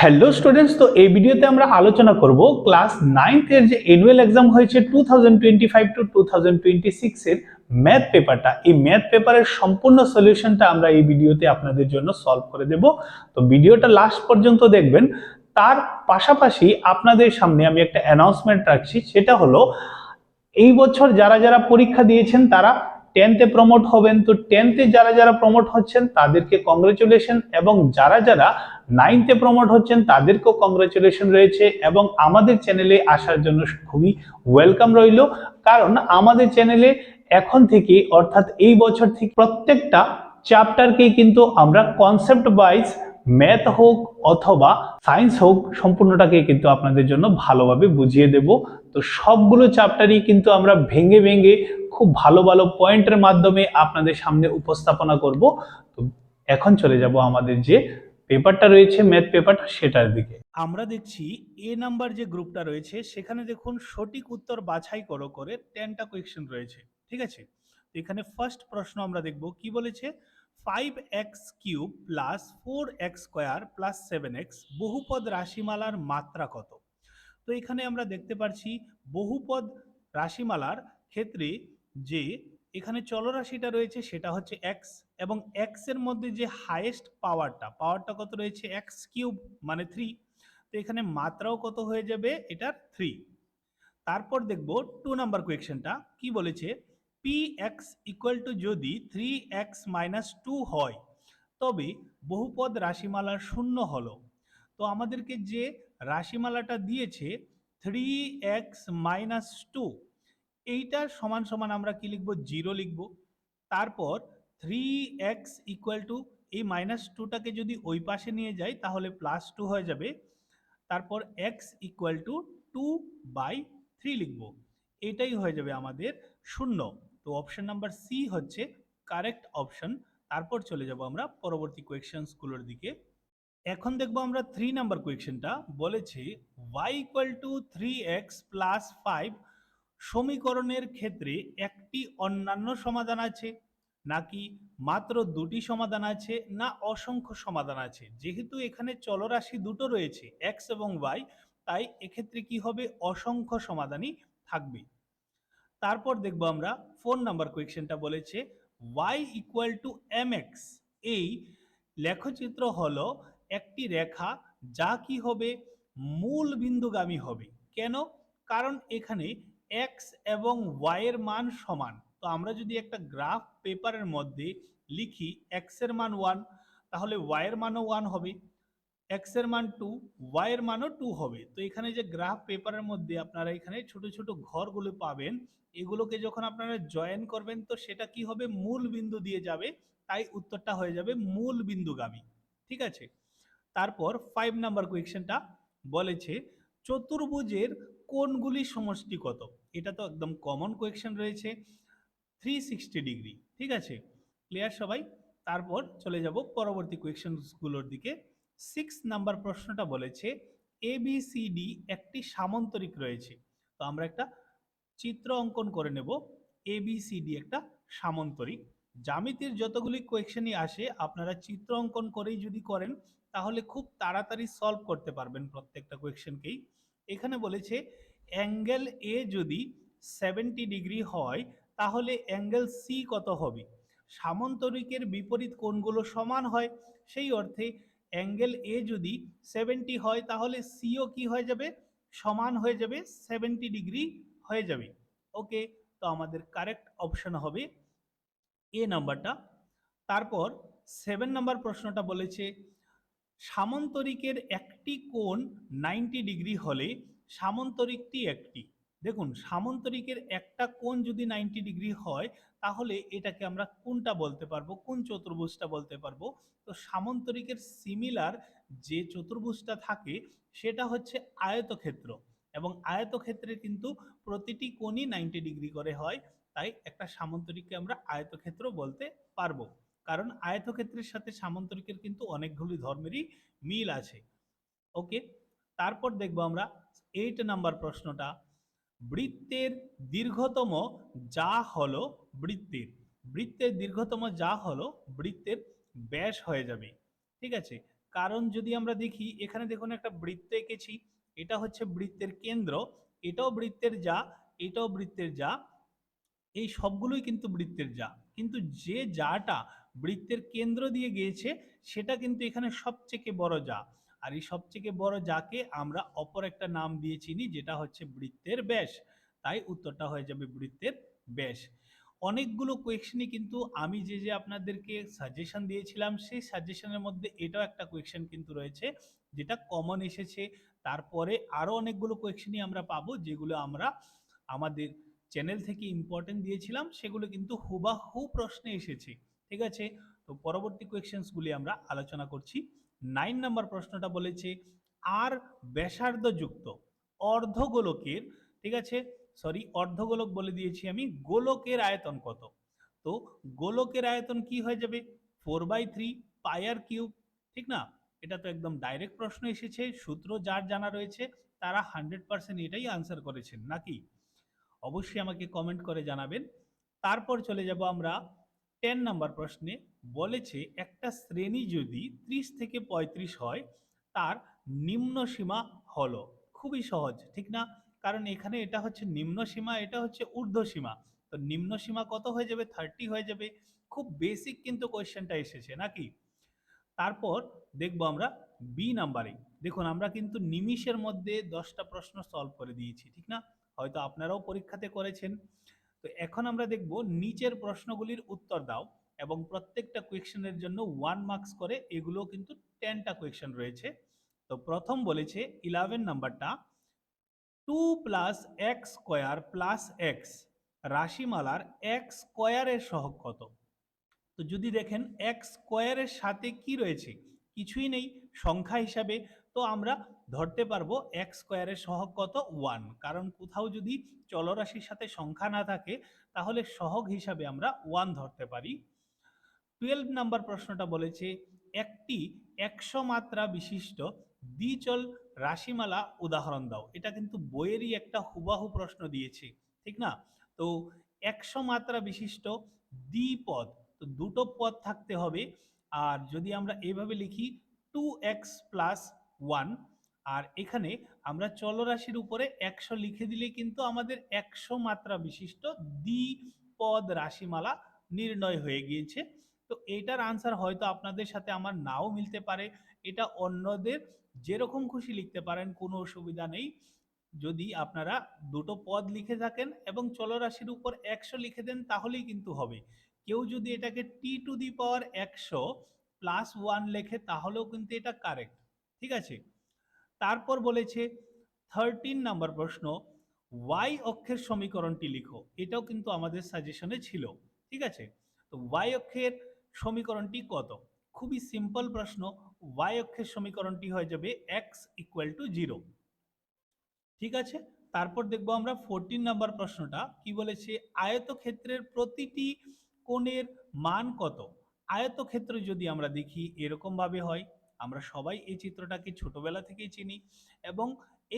Hello students, তো এই ভিডিওতে আমরা আলোচনা করব ক্লাস 9th এর যে অ্যানুয়াল এক্সাম হয়েছে 2025 টু 2026 এর ম্যাথ পেপারটা। এই ম্যাথ পেপারের সম্পূর্ণ সলিউশনটা আমরা এই ভিডিওতে আপনাদের জন্য সলভ করে দেব। তো ভিডিওটা লাস্ট পর্যন্ত দেখবেন। তার পাশাপাশি আপনাদের সামনে আমি একটা অ্যানাউন্সমেন্ট রাখছি, সেটা হলো এই বছর যারা যারা পরীক্ষা দিয়েছেন তারা 10th-এ প্রমোট হবেন। তো 10th-এ যারা যারা প্রমোট হচ্ছেন তাদেরকে কংগ্রেচুলেশন, এবং যারা যারা 9th-এ প্রমোট হচ্ছেন তাদেরকেও কংগ্রেচুলেশন রয়েছে, এবং আমাদের চ্যানেলে আসার জন্য খুবই ওয়েলকাম রইল। কারণ আমাদের চ্যানেলে এখন থেকে, অর্থাৎ এই বছর থেকে, প্রত্যেকটা চ্যাপ্টারকেই কিন্তু আমরা কনসেপ্ট ওয়াইজ, ম্যাথ হোক অথবা সায়েন্স হোক, সম্পূর্ণটাকে কিন্তু আপনাদের জন্য ভালোভাবে বুঝিয়ে দেব। তো সবগুলো চ্যাপ্টারই কিন্তু আমরা ভেঙে ভেঙে খুব ভালো ভালো পয়েন্টের মাধ্যমে আপনাদের সামনে উপস্থাপনা করব। তো এখন চলে যাব আমাদের যে পেপারটা রয়েছে, ম্যাথ পেপারটা, সেটার দিকে। আমরা দেখছি এ নাম্বার যে গ্রুপটা রয়েছে সেখানে দেখুন সঠিক উত্তর বাছাই করো করে 10টা কোয়েশ্চেন রয়েছে। ঠিক আছে, তো এখানে ফার্স্ট প্রশ্ন আমরা দেখব কি বলেছে। 5x³ plus 4x² plus 7x বহুপদ রাশিমালার মাত্রা কত? তো এখানে আমরা দেখতে পাচ্ছি বহুপদ রাশিমালার ক্ষেত্রে যে এখানে চলরাশিটা রয়েছে সেটা হচ্ছে এক্স, এবং এক্স এর মধ্যে যে হাইয়েস্ট পাওয়ারটা কত রয়েছে, x³ মানে 3। তো এখানে মাত্রাও কত হয়ে যাবে, এটার 3। তারপর দেখব 2 নাম্বার কোয়েশ্চেনটা কি বলেছে। px ইকুয়াল টু যদি 3x-2 হয় তবে বহুপদ রাশিমালার শূন্য হলো। তো আমাদেরকে যে রাশিমালাটা দিয়েছে 3x-2, এইটার সমান সমান আমরা কি লিখব, 0 লিখব। তারপর 3x ইকুয়াল টু এই -2টাকে যদি ওই পাশে নিয়ে যাই তাহলে +2 হয়ে যাবে। তারপর x ইকুয়াল টু 2/3 লিখব। এটাই হয়ে যাবে আমাদের শূন্য। তো অপশন নাম্বার সি হচ্ছে কারেক্ট অপশন। তারপর চলে যাব আমরা পরবর্তী কোয়েশ্চেন্সগুলোর দিকে। এখন দেখবো আমরা 3 নাম্বার কোয়েশ্চেনটা বলেছে y equal to 3x plus 5 সমীকরণের ক্ষেত্রে একটি অন্যান্য সমাধান আছে, নাকি মাত্র দুটি সমাধান আছে, না অসংখ্য সমাধান আছে। যেহেতু এখানে চলরাশি দুটো রয়েছে x এবং y, তাই এক্ষেত্রে কি হবে, অসংখ্য সমাধানই থাকবে। তারপর দেখবো আমরা 4 নাম্বার কোয়েশ্চেনটা বলেছে y ইকুয়াল টু mx, এই লেখচিত্র হলো একটি রেখা যা কি হবে, মূল বিন্দুগামী হবে। কেন? কারণ এখানে x এবং y এর মান সমান। তো আমরা যদি একটা গ্রাফ পেপারের মধ্যে লিখি x এর মান 1, তাহলে y এর মানও 1 হবে, x এর মান 2, y এর মানও 2 হবে। তো এখানে যে গ্রাফ পেপারের মধ্যে আপনারা এখানে ছোট ছোট ঘরগুলো পাবেন, এগুলোকে যখন আপনারা জয়েন করবেন তো সেটা কি হবে, মূল বিন্দু দিয়ে যাবে, তাই উত্তরটা হয়ে যাবে মূল বিন্দুগামী। ঠিক আছে, তারপর 5 নাম্বার কোয়েশ্চেনটা বলেছে চতুর্ভুজের কোণগুলি সমষ্টি কত? এটা তো একদম কমন কোয়েশ্চেন রয়েছে, 360 ডিগ্রি। ঠিক আছে, ক্লিয়ার সবাই? তারপর চলে যাব পরবর্তী কোয়েশ্চেনগুলোর দিকে। 6 নাম্বার প্রশ্নটা বলেছে ABCD একটি সামান্তরিক রয়েছে। তো আমরা একটা চিত্র অঙ্কন করে নেব। ABCD একটা সামান্তরিক। জ্যামিতির যতগুলি কোয়েশ্চেনই আসে আপনারা চিত্র অঙ্কন করেই যদি করেন তাহলে খুব তাড়াতাড়ি সলভ করতে পারবেন প্রত্যেকটা কোয়েশ্চেনকেই। এখানে বলেছে অ্যাঙ্গেল এ যদি 70 ডিগ্রি হয় তাহলে অ্যাঙ্গেল সি কত হবে? সামান্তরিকের বিপরীত কোণগুলো সমান হয়, সেই অর্থে অ্যাঙ্গেল এ যদি 70 হয় তাহলে সিও কি হয়ে যাবে, সমান হয়ে যাবে, 70 ডিগ্রি হয়ে যাবে। ওকে, তো আমাদের কারেক্ট অপশন হবে এ নাম্বারটা। তারপর 7 নাম্বার প্রশ্নটা বলেছে সামান্তরিকের একটি কোণ 90 ডিগ্রি হলে সামান্তরিকটি একটি। দেখুন, সামান্তরিকের একটা কোণ যদি 90 ডিগ্রি হয় তাহলে এটাকে আমরা কোনটা বলতে পারবো, কোন চতুর্ভুজটা বলতে পারবো? তো সামান্তরিকের সিমিলার যে চতুর্ভুজটা থাকে সেটা হচ্ছে আয়তক্ষেত্র, এবং আয়তক্ষেত্রে কিন্তু প্রতিটি কোণই 90 ডিগ্রি করে হয়, তাই একটা সামান্তরিককে আমরা আয়তক্ষেত্র বলতে পারবো। কারণ আয়তক্ষেত্রের সাথে সামান্তরিকের কিন্তু অনেকগুলি ধর্মেরই মিল আছে। ওকে, তারপর দেখবো আমরা 8 নাম্বার প্রশ্নটা। বৃত্তের দীর্ঘতম যা হলো বৃত্তের দীর্ঘতম যা হলো বৃত্তের ব্যাস হয়ে যাবে। ঠিক আছে, কারণ যদি আমরা দেখি এখানে দেখুন একটা বৃত্ত এঁকেছি, এটা হচ্ছে বৃত্তের কেন্দ্র, এটাও বৃত্তের যা, এটাও বৃত্তের যা, এই সবগুলোই কিন্তু বৃত্তের যা, কিন্তু যে যাটা বৃত্তের কেন্দ্র দিয়ে গিয়েছে সেটা কিন্তু এখানে সবচেয়ে বড় যা, আর এই সবচেয়ে বড় যাকে আমরা অপর একটা নাম দিয়ে চিনি যেটা হচ্ছে বৃত্তের ব্যাস। তাই উত্তরটা হয়ে যাবে বৃত্তের ব্যাস। অনেকগুলো কোয়েশ্চেনই কিন্তু আমি যে আপনাদেরকে সাজেশন দিয়েছিলাম সেই সাজেশনের মধ্যে এটাও একটা কোয়েশ্চেন কিন্তু রয়েছে যেটা কমন এসেছে। তারপরে আরো অনেকগুলো কোয়েশ্চেনই আমরা পাবো যেগুলো আমরা আমাদের চ্যানেল থেকে ইম্পর্টেন্ট দিয়েছিলাম, সেগুলো কিন্তু হুবাহু প্রশ্নে এসেছে। ঠিক আছে, তো পরবর্তী কোয়েশ্চেন্সগুলি আমরা আলোচনা করছি। 9 নম্বর প্রশ্নটা বলেছে আর ব্যাসার্ধ যুক্ত অর্ধগোলকের, ঠিক আছে, সরি অর্ধগোলক বলে দিয়েছি আমি, গোলকের আয়তন কত? তো গোলকের আয়তন কি হয়ে যাবে? 4/3 পাই আর কিউব, ঠিক না? এটা তো একদম ডাইরেক্ট প্রশ্ন এসেছে, সূত্র যার জানা রয়েছে তারা 100% এটাই আনসার করেছেন নাকি? অবশ্যই আমাকে কমেন্ট করে জানাবেন। তারপর চলে যাব আমরা 10 নম্বর প্রশ্নে। বলেছে একটা শ্রেণী যদি 30 থেকে 35 হয় তার নিম্ন সীমা হলো। খুবই সহজ, ঠিক না? কারণ এখানে এটা হচ্ছে নিম্ন সীমা, এটা হচ্ছে ঊর্ধ্ব সীমা। তো নিম্ন সীমা কত হয়ে যাবে? 30 হয়ে যাবে। খুব বেসিক কিন্তু কোয়েশ্চেনটা এসেছে নাকি? তারপর দেখব আমরা বি নাম্বারে। দেখুন আমরা কিন্তু নিমিষের মধ্যে 10টা প্রশ্ন সলভ করে দিয়েছি, ঠিক না? হয়তো আপনারাও পরীক্ষাতে করেছেন। তো এখন আমরা দেখব নিচের প্রশ্নগুলির উত্তর দাও এবং প্রত্যেকটা কোয়েশ্চেনের জন্য 1 মার্কস করে, এগুলো কিন্তু 10টা কোয়েশ্চেন রয়েছে। তো প্রথম বলেছে 11 নাম্বারটা, 2 plus x square plus x রাশিমালার এক্স স্কোয়ারের সহগ কত? তো যদি দেখেন এক্স স্কোয়ারের সাথে কি রয়েছে, কিছুই নেই সংখ্যা হিসাবে, তো আমরা ধরতে পারবো এক্স স্কোয়ারের সহগ কত? 1, কারণ কোথাও যদি চলরাশির সাথে সংখ্যা না থাকে তাহলে সহগ হিসাবে আমরা 1 ধরতে পারি। 12 নাম্বার প্রশ্নটা বলেছে একটি 100 মাত্রা বিশিষ্ট দ্বিচল রাশিমালা উদাহরণ দাও। এটা কিন্তু বইয়েরই একটা হুবাহু প্রশ্ন দিয়েছে, ঠিক না? তো 100 মাত্রা বিশিষ্ট দ্বিপদ, তো দুটো পদ থাকতে হবে। আর যদি আমরা এভাবে লিখি 2x প্লাস 1, আর এখানে আমরা চলরাশির উপরে 100 লিখে দিলে কিন্তু আমাদের 100 মাত্রা বিশিষ্ট দ্বিপদ রাশিমালা নির্ণয় হয়ে গিয়েছে। তো এটার আনসার হয়তো আপনাদের সাথে আমার নাও মিলতে পারে, এটা অন্যদের যেরকম খুশি লিখতে পারেন, কোনো অসুবিধা নেই। যদি আপনারা দুটো পদ লিখে থাকেন এবং চলরাশির উপর 100 লিখে দেন তাহলেই কিন্তু হবে। কেউ যদি এটাকে t⁻100 প্লাস 1 লেখে তাহলেও কিন্তু এটা কারেক্ট, ঠিক আছে? তারপর বলেছে 13 নাম্বার প্রশ্ন, ওয়াই অক্ষের সমীকরণটি লিখো। এটাও কিন্তু আমাদের সাজেশনে ছিল, ঠিক আছে? তো ওয়াই অক্ষের সমীকরণটি কত? খুবই সিম্পল প্রশ্ন। ওয়াই অক্ষের সমীকরণটি হয়ে যাবে এক্স ইকুয়াল টু 0, ঠিক আছে? তারপর দেখবো আমরা 14 নাম্বার প্রশ্নটা কি বলেছে, আয়তক্ষেত্রের প্রতিটি কোণের মান কত? আয়তক্ষেত্র যদি আমরা দেখি এরকম ভাবে হয়, আমরা সবাই এই চিত্রটাকে ছোটবেলা থেকেই চিনি, এবং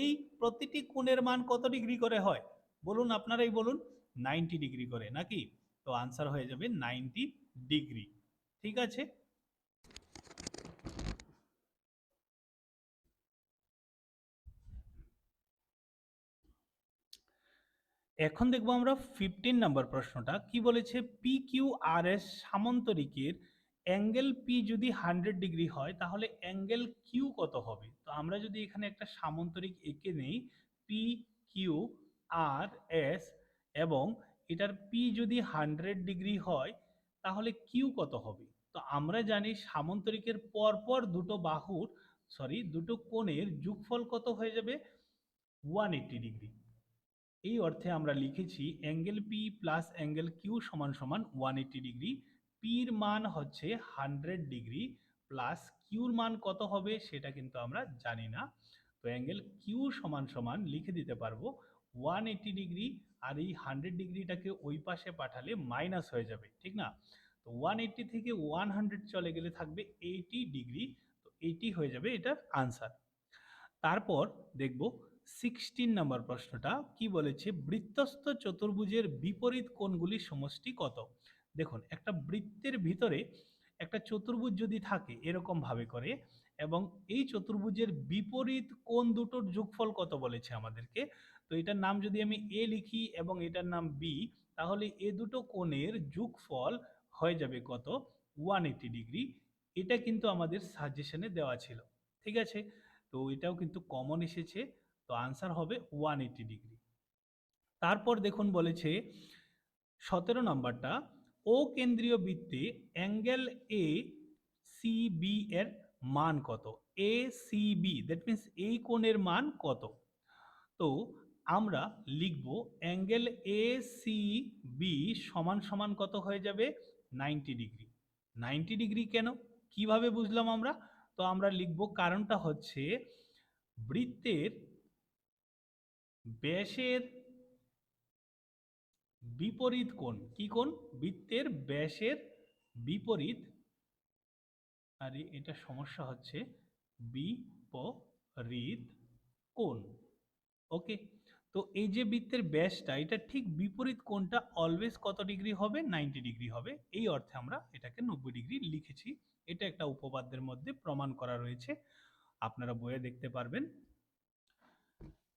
এই প্রতিটি কোণের মান কত ডিগ্রি করে হয় বলুন, আপনারাই বলুন। 90 ডিগ্রি করে নাকি? তো আনসার হয়ে যাবে 90 ডিগ্রি, ঠিক আছে? এখন দেখবো আমরা 15 নাম্বার প্রশ্নটা কি বলেছে, P Q R S সামান্তরিকের angle P যদি 100 ডিগ্রি হয় তাহলে অ্যাঙ্গেল কিউ কত হবে? তো আমরা যদি এখানে একটা সামান্তরিক এঁকে নেই, পি কিউ আর এস, এবং এটার পি যদি 100 ডিগ্রি হয় তাহলে কিউ কত হবে? তো আমরা জানি সামান্তরিকের পরপর দুটো বাহুর, সরি দুটো কোণের যোগফল কত হয়ে যাবে? 180 ডিগ্রি। এই অর্থে আমরা লিখেছি angle P plus angle Q সমান সমান 180 ডিগ্রি। পির মান হচ্ছে 100 ডিগ্রি, প্লাস কিউর মান কত হবে সেটা কিন্তু আমরা জানি না। তো অ্যাঙ্গেল কিউ সমান সমান লিখে দিতে পারবো 180 ডিগ্রি, আর এই 100 ডিগ্রিটাকে ওই পাশে পাঠালে মাইনাস হয়ে যাবে, ঠিক না? তো 180 থেকে 100 চলে গেলে থাকবে 80 ডিগ্রি। তো 80 হয়ে যাবে এটার আনসার। তারপর দেখব 16 নাম্বার প্রশ্নটা কি বলেছে, বৃত্তস্থ চতুর্ভুজের বিপরীত কোণগুলির সমষ্টি কত? দেখুন একটা বৃত্তের ভিতরে একটা চতুর্ভুজ যদি থাকে এরকম ভাবে করে, এবং এই চতুর্ভুজের বিপরীত কোণ দুটোর যোগফল কত বলেছে আমাদেরকে। তো এটার নাম যদি আমি এ লিখি এবং এটার নাম বি, তাহলে এ দুটো কোণের যোগফল হয়ে যাবে কত, 180 ডিগ্রি। এটা কিন্তু আমাদের সাজেশনে দেওয়া ছিল, ঠিক আছে। তো এটাও কিন্তু কমন এসেছে, তো আনসার হবে 180 ডিগ্রি। তারপর দেখুন বলেছে 17 নাম্বারটা, ও কেন্দ্রীয় বৃত্তে অ্যাঙ্গেল এ সি বি এর মান কত। A C B that means এই কোণের মান কত। তো আমরা লিখব অ্যাঙ্গেল এ সি বি সমান সমান কত হয়ে যাবে, 90 ডিগ্রি। 90 ডিগ্রি কেন, কিভাবে বুঝলাম আমরা? তো আমরা লিখব কারণটা হচ্ছে বৃত্তের ব্যাসের বিপরীত কোণ, কি কোণ, বৃত্তের ব্যাসের বিপরীত, আরে এটা সমস্যা হচ্ছে, বিপরীত কোণ। ওকে, তো এই যে বৃত্তের ব্যাসটা, এটা ঠিক বিপরীত কোণটা অলওয়েজ কত ডিগ্রি হবে, 90 ডিগ্রি হবে। এই অর্থে আমরা এটাকে 90 ডিগ্রি লিখেছি। এটা একটা উপপাদ্যের মধ্যে প্রমাণ করা রয়েছে, আপনারা বইয়ে দেখতে পারবেন।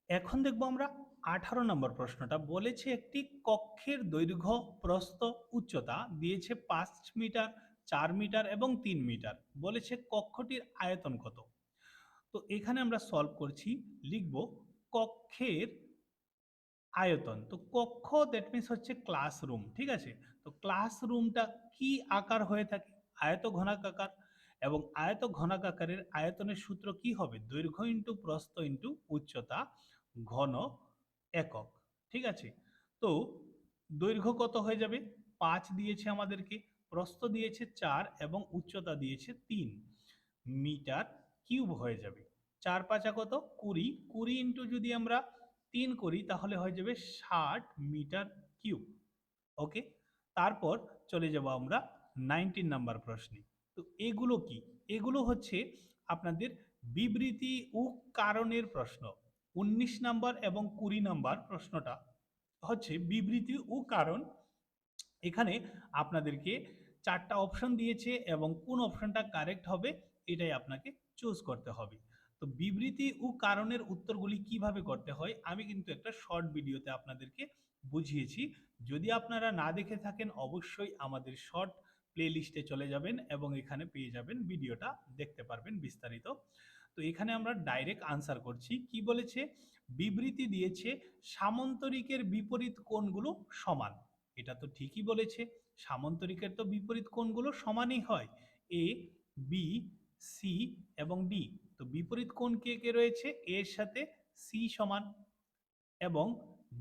এখন দেখব আমরা 18 নম্বর প্রশ্নটা। বলেছে একটি কক্ষের দৈর্ঘ্য প্রস্থ উচ্চতা দিয়েছে 5 মিটার, 4 মিটার এবং 3 মিটার। বলেছে কক্ষটির আয়তন কত। তো এখানে আমরা সলভ করছি, লিখব কক্ষের আয়তন। তো কক্ষ দ্যাট মিনস হচ্ছে ক্লাসরুম, ঠিক আছে। তো ক্লাসরুমটা কি আকার হয়ে থাকে, আয়ত ঘনাকার, এবং আয়ত ঘনাকারের আয়তনের সূত্র কি হবে, দৈর্ঘ্য ইন্টু প্রস্থ ইন্টু উচ্চতা ঘন একক, ঠিক আছে। তো দৈর্ঘ্য কত হয়ে যাবে, 5 দিয়েছে আমাদেরকে, প্রস্থ দিয়েছে 4 এবং উচ্চতা দিয়েছে 3, মিটার কিউব হয়ে যাবে। 4 5 কত, 20, 20 ইন্টু যদি আমরা 3 করি তাহলে হয়ে যাবে 60 মিটার কিউব। ওকে, তারপর চলে যাব আমরা 19 নাম্বার প্রশ্নে। তো এগুলো কি, এগুলো হচ্ছে আপনাদের বিবৃতি ও কারণের প্রশ্ন। 19 নাম্বার এবং 20 নাম্বার প্রশ্নটা হচ্ছে বিবৃতি ও কারণ। এখানে আপনাদেরকে 4টা অপশন দিয়েছে এবং কোন অপশনটা কারেক্ট হবে এটাই আপনাকে চুজ করতে হবে। তো বিবৃতি ও কারণের উত্তরগুলি কিভাবে করতে হয় আমি কিন্তু একটা শর্ট ভিডিওতে আপনাদেরকে বুঝিয়েছি। যদি আপনারা না দেখে থাকেন অবশ্যই আমাদের শর্ট প্লে লিস্টে চলে যাবেন এবং এখানে পেয়ে যাবেন, ভিডিওটা দেখতে পারবেন বিস্তারিত। তো এখানে আমরা ডাইরেক্ট আনসার করছি, কি বলেছে, বিবৃতি দিয়েছে সামান্তরিকের বিপরীত কোণগুলো সমান। এটা তো ঠিকই বলেছে, সামান্তরিকের তো বিপরীত কোণগুলো সমানই হয়, এ বি সি এবং ডি। তো বিপরীত কোণ কে কে রয়েছে, এর সাথে সি সমান এবং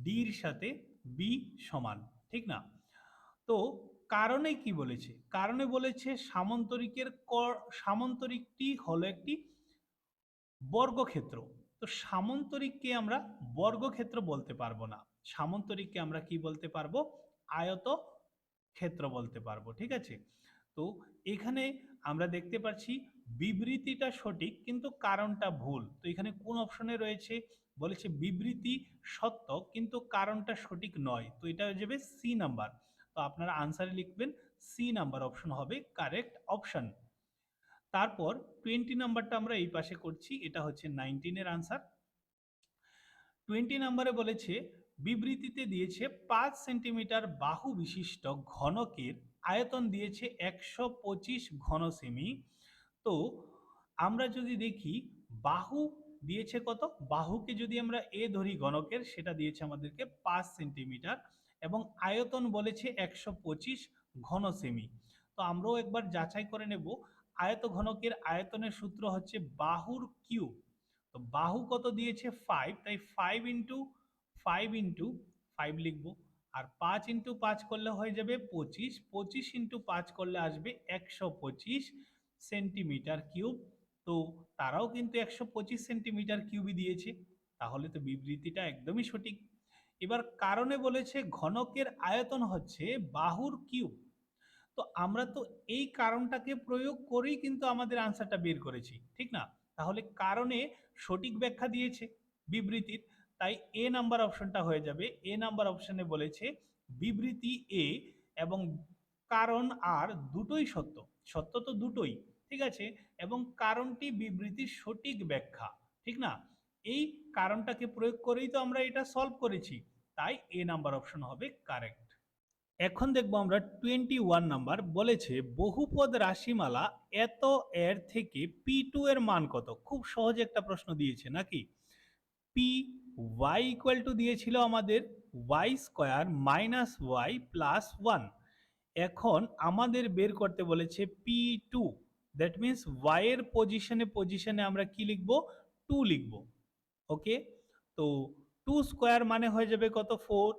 ডির সাথে বি সমান, ঠিক না। তো কারণে কি বলেছে, কারণে বলেছে সামান্তরিকের সামান্তরিকটি হলো একটি বর্গক্ষেত্র। তো সামান্তরিককে আমরা বর্গক্ষেত্র বলতে পারবো না, সামান্তরিককে আমরা কি বলতে পারবো, আয়ত ক্ষেত্র বলতে পারবো, ঠিক আছে। তো এখানে আমরা দেখতে পাচ্ছি বিবৃতিটা সঠিক কিন্তু কারণটা ভুল। তো এখানে কোন অপশনে রয়েছে, বলেছে বিবৃতি সত্য কিন্তু কারণটা সঠিক নয়, তো এটা হয়ে যাবে সি নাম্বার। তো আপনারা আনসারে লিখবেন সি নাম্বার অপশন হবে কারেক্ট অপশন। তারপর 20 নাম্বারটা আমরা এই পাশে করছি, এটা হচ্ছে 19 এর আনসার। 20 নাম্বারে বলেছে বিবৃতিতে দিয়েছে 5 সেন্টিমিটার বাহু বিশিষ্ট ঘনকের আয়তন দিয়েছে 125 ঘন সেমি। তো আমরা যদি দেখি বাহু দিয়েছে কত, বাহুকে যদি আমরা এ ধরি ঘনকের, সেটা দিয়েছে আমাদেরকে 5 সেন্টিমিটার এবং আয়তন বলেছে 125 ঘন সেমি। তো আমরাও একবার যাচাই করে নেব, আয়ত ঘনকের আয়তনের সূত্র হচ্ছে বাহুর কিউব। তো বাহু কত দিয়েছে 5, তাই 5 ইন্টু 5 লিখব, আর 5 ইন্টু 5 করলে হয়ে যাবে 25, 25 ইন্টু 5 করলে আসবে 125 সেন্টিমিটার কিউব। তো তারাও কিন্তু 125 সেন্টিমিটার কিউবই দিয়েছে, তাহলে তো বিবৃতিটা একদমই সঠিক। এবার কারণে বলেছে ঘনকের আয়তন হচ্ছে বাহুর কিউব। তো আমরা তো এই কারণটাকে প্রয়োগ করেই কিন্তু আমাদের আনসারটা বের করেছি, ঠিক না। তাহলে কারণে সঠিক ব্যাখ্যা দিয়েছে বিবৃতির, তাই এ নাম্বার অপশনটা হয়ে যাবে। এ নাম্বার অপশনে বলেছে বিবৃতি এ এবং কারণ আর দুটোই সত্য, সত্য তো দুটোই, ঠিক আছে, এবং কারণটি বিবৃতির সঠিক ব্যাখ্যা, ঠিক না? এই কারণটাকে প্রয়োগ করেই তো আমরা এটা সলভ করেছি, তাই এ নাম্বার অপশন হবে কারেক্ট। এখন দেখবো আমরা 21 নাম্বার, বলেছে বহুপদ রাশিমালা এত এর থেকে P2 এর মান কত। খুব সহজ একটা প্রশ্ন দিয়েছে নাকি। পি ওয়াই ইকুয়াল টু দিয়েছিল আমাদের Y square minus Y plus one. এখন আমাদের বের করতে বলেছে P2, দ্যাট মিনস ওয়াই এর পজিশনে আমরা কি লিখবো, 2 লিখবো। ওকে, তো 2 স্কোয়ার মানে হয়ে যাবে কত, 4,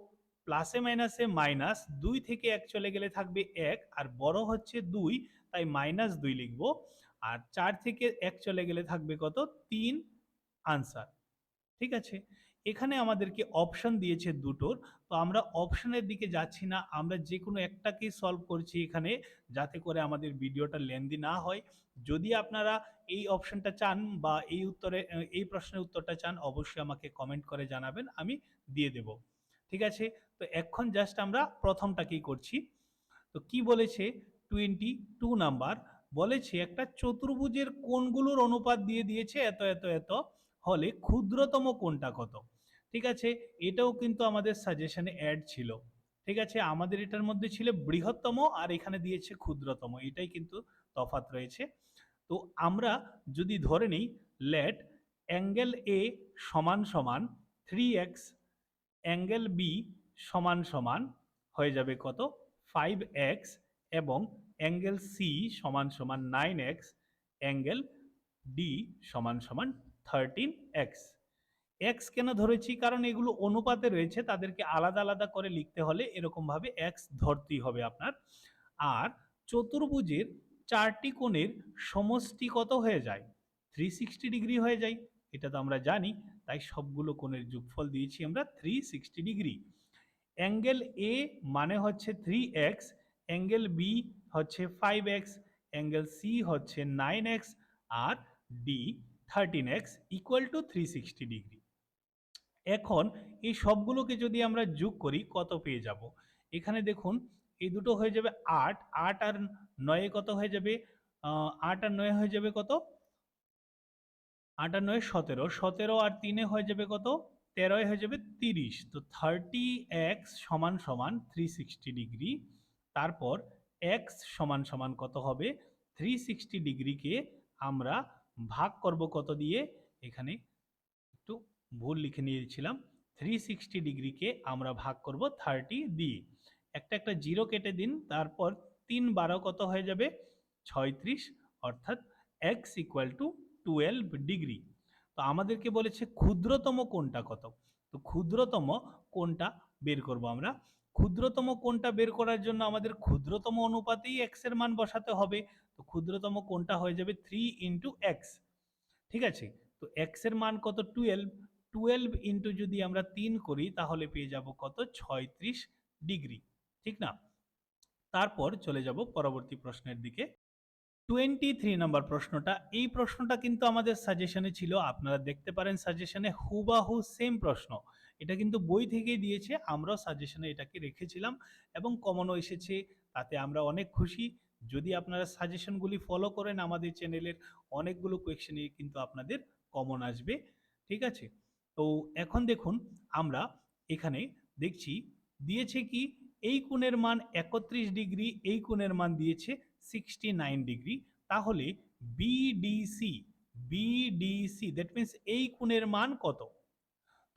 প্লাসে মাইনাসে মাইনাস, 2 থেকে 1 চলে গেলে থাকবে 1, আর বড় হচ্ছে 2, তাই মাইনাস 2 লিখবো। আর 4 থেকে 1 চলে গেলে থাকবে কত, 3, আনসার। ঠিক আছে, এখানে আমাদেরকে অপশন দিয়েছে দুটোর, তো আমরা অপশনের দিকে যাচ্ছি না, আমরা যে কোনো একটাকেই সলভ করছি এখানে, যাতে করে আমাদের ভিডিওটা লেন্দি না হয়। যদি আপনারা এই অপশনটা চান বা এই প্রশ্নের উত্তরটা চান, অবশ্যই আমাকে কমেন্ট করে জানাবেন, আমি দিয়ে দেব। ঠিক আছে, তো এখন জাস্ট আমরা প্রথমটাকেই করছি। তো কি বলেছে, 22 নাম্বার, বলেছে একটা চতুর্ভুজের কোণগুলোর অনুপাত দিয়ে দিয়েছে এত এত এত হলে ক্ষুদ্রতম কোণটা কত। ঠিক আছে, এটাও কিন্তু আমাদের সাজেশনে অ্যাড ছিল। ঠিক আছে, আমাদের এটার মধ্যে ছিল বৃহত্তম, আর এখানে দিয়েছে ক্ষুদ্রতম, এটাই কিন্তু তফাৎ রয়েছে। তো আমরা যদি ধরে নিই, লেট অ্যাঙ্গেল এ সমান সমান 3x, অ্যাঙ্গেল বি সমান সমান হয়ে যাবে কত, 5x, এবং অ্যাঙ্গেল সি সমান সমান 9x, অ্যাঙ্গেল ডি সমান সমান 13x। এক্স কেন ধরেছি, কারণ এগুলো অনুপাতে রয়েছে, তাদেরকে আলাদা আলাদা করে লিখতে হলে এরকম ভাবে এক্স ধরতেই হবে আপনার। আর চতুর্ভুজের চারটি কোণের সমষ্টি কত হয়ে যায়, 360 ডিগ্রি হয়ে যায়, এটা তো আমরা জানি, তাই সবগুলো কোণের যোগফল দিয়েছি আমরা 360 ডিগ্রি। অ্যাঙ্গেল এ মানে হচ্ছে 3x, অ্যাঙ্গেল বি হচ্ছে 5x, অ্যাঙ্গেল সি হচ্ছে 9x, আর D 13x equal to 360 degree. এখন এই সবগুলোকে যদি আমরা যোগ করি কত পেয়ে যাব, এখানে দেখুন এই দুটো হয়ে যাবে 8, 8 আর 9 কত হয়ে যাবে, 8 আর 9 হয়ে যাবে কত, 8 আর 9 17, 17 আর 3 হয়ে যাবে কত, 13 হয়ে যাবে 30। তো 30x সমান সমান 360 ডিগ্রি। তারপর x সমান সমান কত হবে, 360 ডিগ্রিকে আমরা ভাগ করব কত দিয়ে, এখানে একটু ভুল লিখে নিয়েছিলাম, 360 ডিগ্রিকে আমরা ভাগ করব 30 দিয়ে, একটা একটা জিরো কেটে দিন, তারপর 3 12 কত হয়ে যাবে, 36, অর্থাৎ x ইকুয়াল টু 12 ডিগ্রি। তো আমাদেরকে বলেছে ক্ষুদ্রতম কোণটা কত, তো ক্ষুদ্রতম কোণটা বের করব আমরা। ক্ষুদ্রতম কোণটা বের করার জন্য আমাদের ক্ষুদ্রতম অনুপাতেই x এর মান বসাতে হবে, তো ক্ষুদ্রতম কোণটা হয়ে যাবে 3 ইন্টু এক্স। ঠিক আছে, তো x এর মান কত, 12, 12 ইন্টু যদি আমরা 3 করি তাহলে পেয়ে যাব কত, 36 ডিগ্রি। ঠিক না, তারপর চলে যাব পরবর্তী প্রশ্নের দিকে। 23 নম্বর প্রশ্নটা, এই প্রশ্নটা কিন্তু আমাদের সাজেশনে ছিল, আপনারা দেখতে পারেন সাজেশনে হুবাহু সেম প্রশ্ন, এটা কিন্তু বই থেকেই দিয়েছে, আমরাও সাজেশনে এটাকে রেখেছিলাম এবং কমনও এসেছে, তাতে আমরা অনেক খুশি। যদি আপনারা সাজেশনগুলি ফলো করেন, আমাদের চ্যানেলের অনেকগুলো কোয়েশ্চেনে কিন্তু আপনাদের কমন আসবে। ঠিক আছে, তো এখন দেখুন আমরা এখানে দেখছি দিয়েছে কি, এই কোণের মান 31 ডিগ্রি, এই কোণের মান দিয়েছে 69 ডিগ্রি, তাহলে বিডিসি, বিডিসি দ্যাট মিন্স এই কোণের মান কত।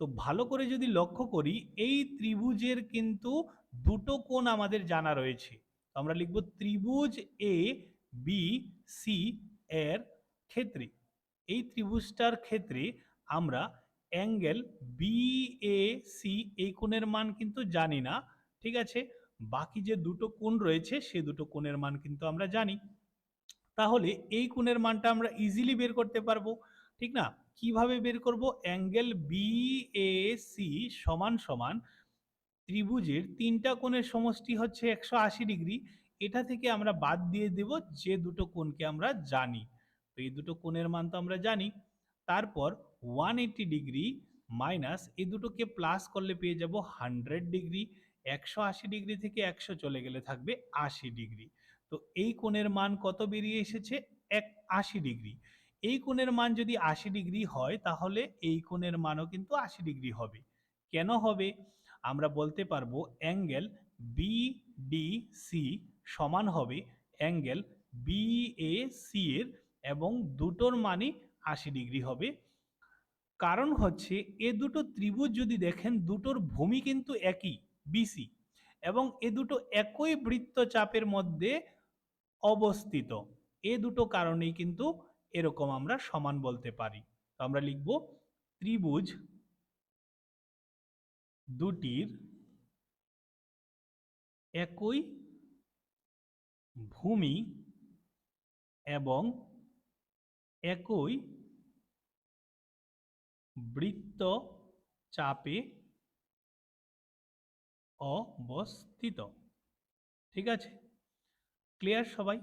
তো ভালো করে যদি লক্ষ্য করি, এই ত্রিভুজের কিন্তু দুটো কোণ আমাদের জানা রয়েছে, তো আমরা লিখব ত্রিভুজ এ বি সি এর ক্ষেত্রে, এই ত্রিভুজটার ক্ষেত্রে আমরা অ্যাঙ্গেল বি এ সি এই কোণের মান কিন্তু জানি না। ঠিক আছে, বাকি যে দুটো কোণ রয়েছে সে দুটো কোণের মান কিন্তু আমরা জানি, তাহলে এই কোণের মানটা আমরা ইজিলি বের করতে পারবো। ঠিক না, কিভাবে বের করব, অ্যাঙ্গেল বিএসি সমান সমান ত্রিভুজের তিনটা কোণের সমষ্টি হচ্ছে 180 ডিগ্রি, এটা থেকে আমরা বাদ দিয়ে দেব যে দুটো কোণকে আমরা জানি, তো এই দুটো কোণের মান তো আমরা জানি। তারপর 180 ডিগ্রি মাইনাস এই দুটোকে প্লাস করলে পেয়ে যাব 100 ডিগ্রি, 180 ডিগ্রি থেকে 100 চলে গেলে থাকবে 80 ডিগ্রি। তো এই কোণের মান কত বেরিয়ে এসেছে, 80 ডিগ্রি। এই কোণের মান যদি 80 ডিগ্রি হয় তাহলে এই কোণের মানও কিন্তু 80 ডিগ্রি হবে। কেন হবে? আমরা বলতে পারবো অ্যাঙ্গেল বিডিসি সমান হবে অ্যাঙ্গেল বিএসি এর, এবং দুটোর মানই 80 ডিগ্রি হবে। কারণ হচ্ছে এ দুটো ত্রিভুজ যদি দেখেন দুটোর ভূমি কিন্তু একই, বিসি, এবং এ দুটো একই বৃত্তচাপের মধ্যে অবস্থিত। এ দুটো কারণেই কিন্তু এরকম আমরা সমান বলতে পারি। তো আমরা লিখব ত্রিভুজ দুটির একই ভূমি এবং একই বৃত্তচাপে অবস্থিত। ঠিক আছে, ক্লিয়ার সবাই?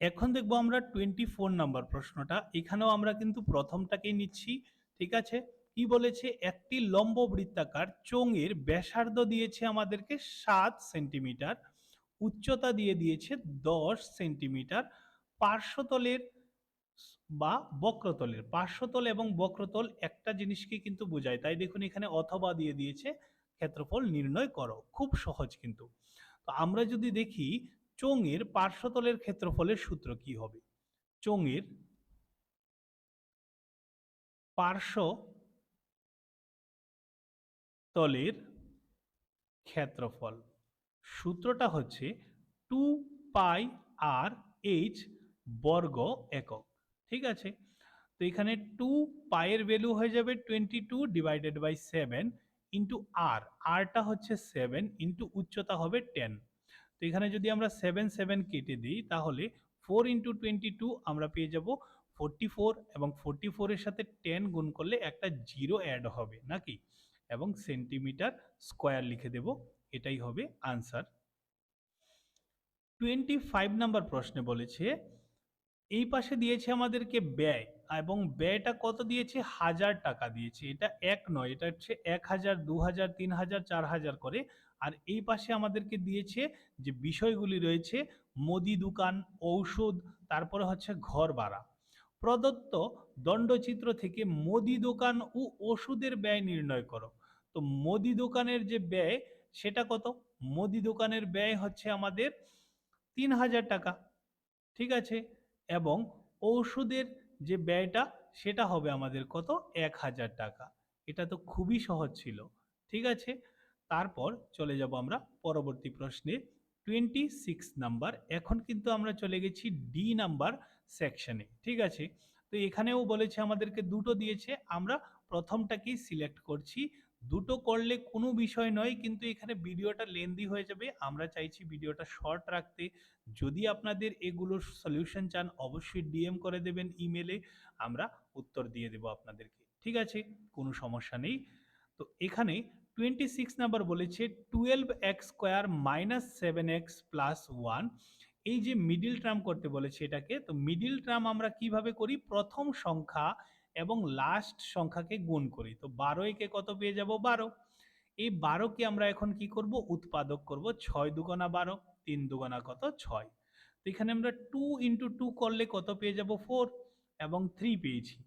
এখন দেখবো আমরা 24 নাম্বার প্রশ্নটা। এখানেও আমরা কিন্তু প্রথমটাকেই নিচ্ছি। ঠিক আছে, কি বলেছে? একটি লম্ব বৃত্তাকার চোঙের ব্যাসার্ধ দিয়েছে আমাদেরকে 7 সেন্টিমিটার, উচ্চতা দিয়ে দিয়েছে 10 সেন্টিমিটার। পার্শ্বতলের বা বক্রতলের, পার্শ্বতল এবং বক্রতল একটা জিনিসকে কিন্তু বোঝায়, তাই দেখুন এখানে অথবা দিয়ে দিয়েছে, ক্ষেত্রফল নির্ণয় করো। খুব সহজ কিন্তু। তো আমরা যদি দেখি চোঙের পার্শ্বতলের ক্ষেত্রফলের সূত্র কি হবে? চোঙের পার্শ্বতলের ক্ষেত্রফল সূত্রটা হচ্ছে 2πr/h বর্গ একক। ঠিক আছে, তো এখানে 2 এর ভ্যালু হয়ে যাবে 22 ডিভাইডেড বাই 7 ইন্টু আর, আরটা হচ্ছে 7 ইন্টু উচ্চতা হবে 10। তো এখানে যদি আমরা 7 7 কেটে দিই তাহলে 4 ইন্টু 22 আমরা পেয়ে যাব 44, এবং 44 এর সাথে 10 গুণ করলে একটা জিরো অ্যাড হবে নাকি, এবং সেন্টিমিটার স্কোয়ার লিখে দেব। এটাই হবে আনসার। 25 নাম্বার প্রশ্নে বলেছে এই পাশে দিয়েছে আমাদেরকে ব্যয়, এবং ব্যয়টা কত দিয়েছে? 1000 টাকা দিয়েছে। এটা এক নয়, এটা হচ্ছে 1000, 2000, 3000, 4000 করে। আর এই পাশে আমাদেরকে দিয়েছে যে বিষয়গুলি রয়েছে মুদি দোকান, ঔষধ, তারপরে হচ্ছে ঘর ভাড়া। প্রদত্ত দণ্ডচিত্র থেকে মুদি দোকান ও ওষুধের ব্যয় নির্ণয় করো। তো মুদি দোকানের যে ব্যয় সেটা কত? মুদি দোকানের ব্যয় হচ্ছে আমাদের 3000 টাকা। ঠিক আছে, এবং ঔষধের যে ব্যয়টা সেটা হবে আমাদের কত? 1000 টাকা। এটা তো খুবই সহজ ছিল। ঠিক আছে, তারপর চলে যাব আমরা পরবর্তী প্রশ্নে 26 নাম্বার। এখন কিন্তু আমরা চলে গেছি ডি নাম্বার সেকশনে। ঠিক আছে, তো এখানেও বলেছে আমাদেরকে দুটো দিয়েছে, আমরা প্রথমটাকেই সিলেক্ট করছি। দুটো করলে কোনো বিষয় নয়, কিন্তু এখানে ভিডিওটা লেন্দি হয়ে যাবে, আমরা চাইছি ভিডিওটা শর্ট রাখতে। যদি আপনাদের এগুলোর সলিউশন চান অবশ্যই ডিএম করে দেবেন ইমেলে, আমরা উত্তর দিয়ে দেব আপনাদেরকে। ঠিক আছে, কোনো সমস্যা নেই। তো এখানে 26 নাম্বার বলেছে 12x² মাইনাস 7x প্লাস 1। এই যে মিডিল টার্ম করতে বলেছে এটাকে, তো মিডিল টার্ম আমরা কিভাবে করি? প্রথম সংখ্যা এবং লাস্ট সংখ্যাকে গুণ করি। তো 12 একে কত পেয়ে যাব? 12। এই 12কে আমরা এখন কি করব? উৎপাদক করব। 6 দুগুণা 12, 3 দুগুণা কত? 6। তো এখানে আমরা 2 ইন্টু 2 করলে কত পেয়ে যাব? 4, এবং 3 পেয়েছি।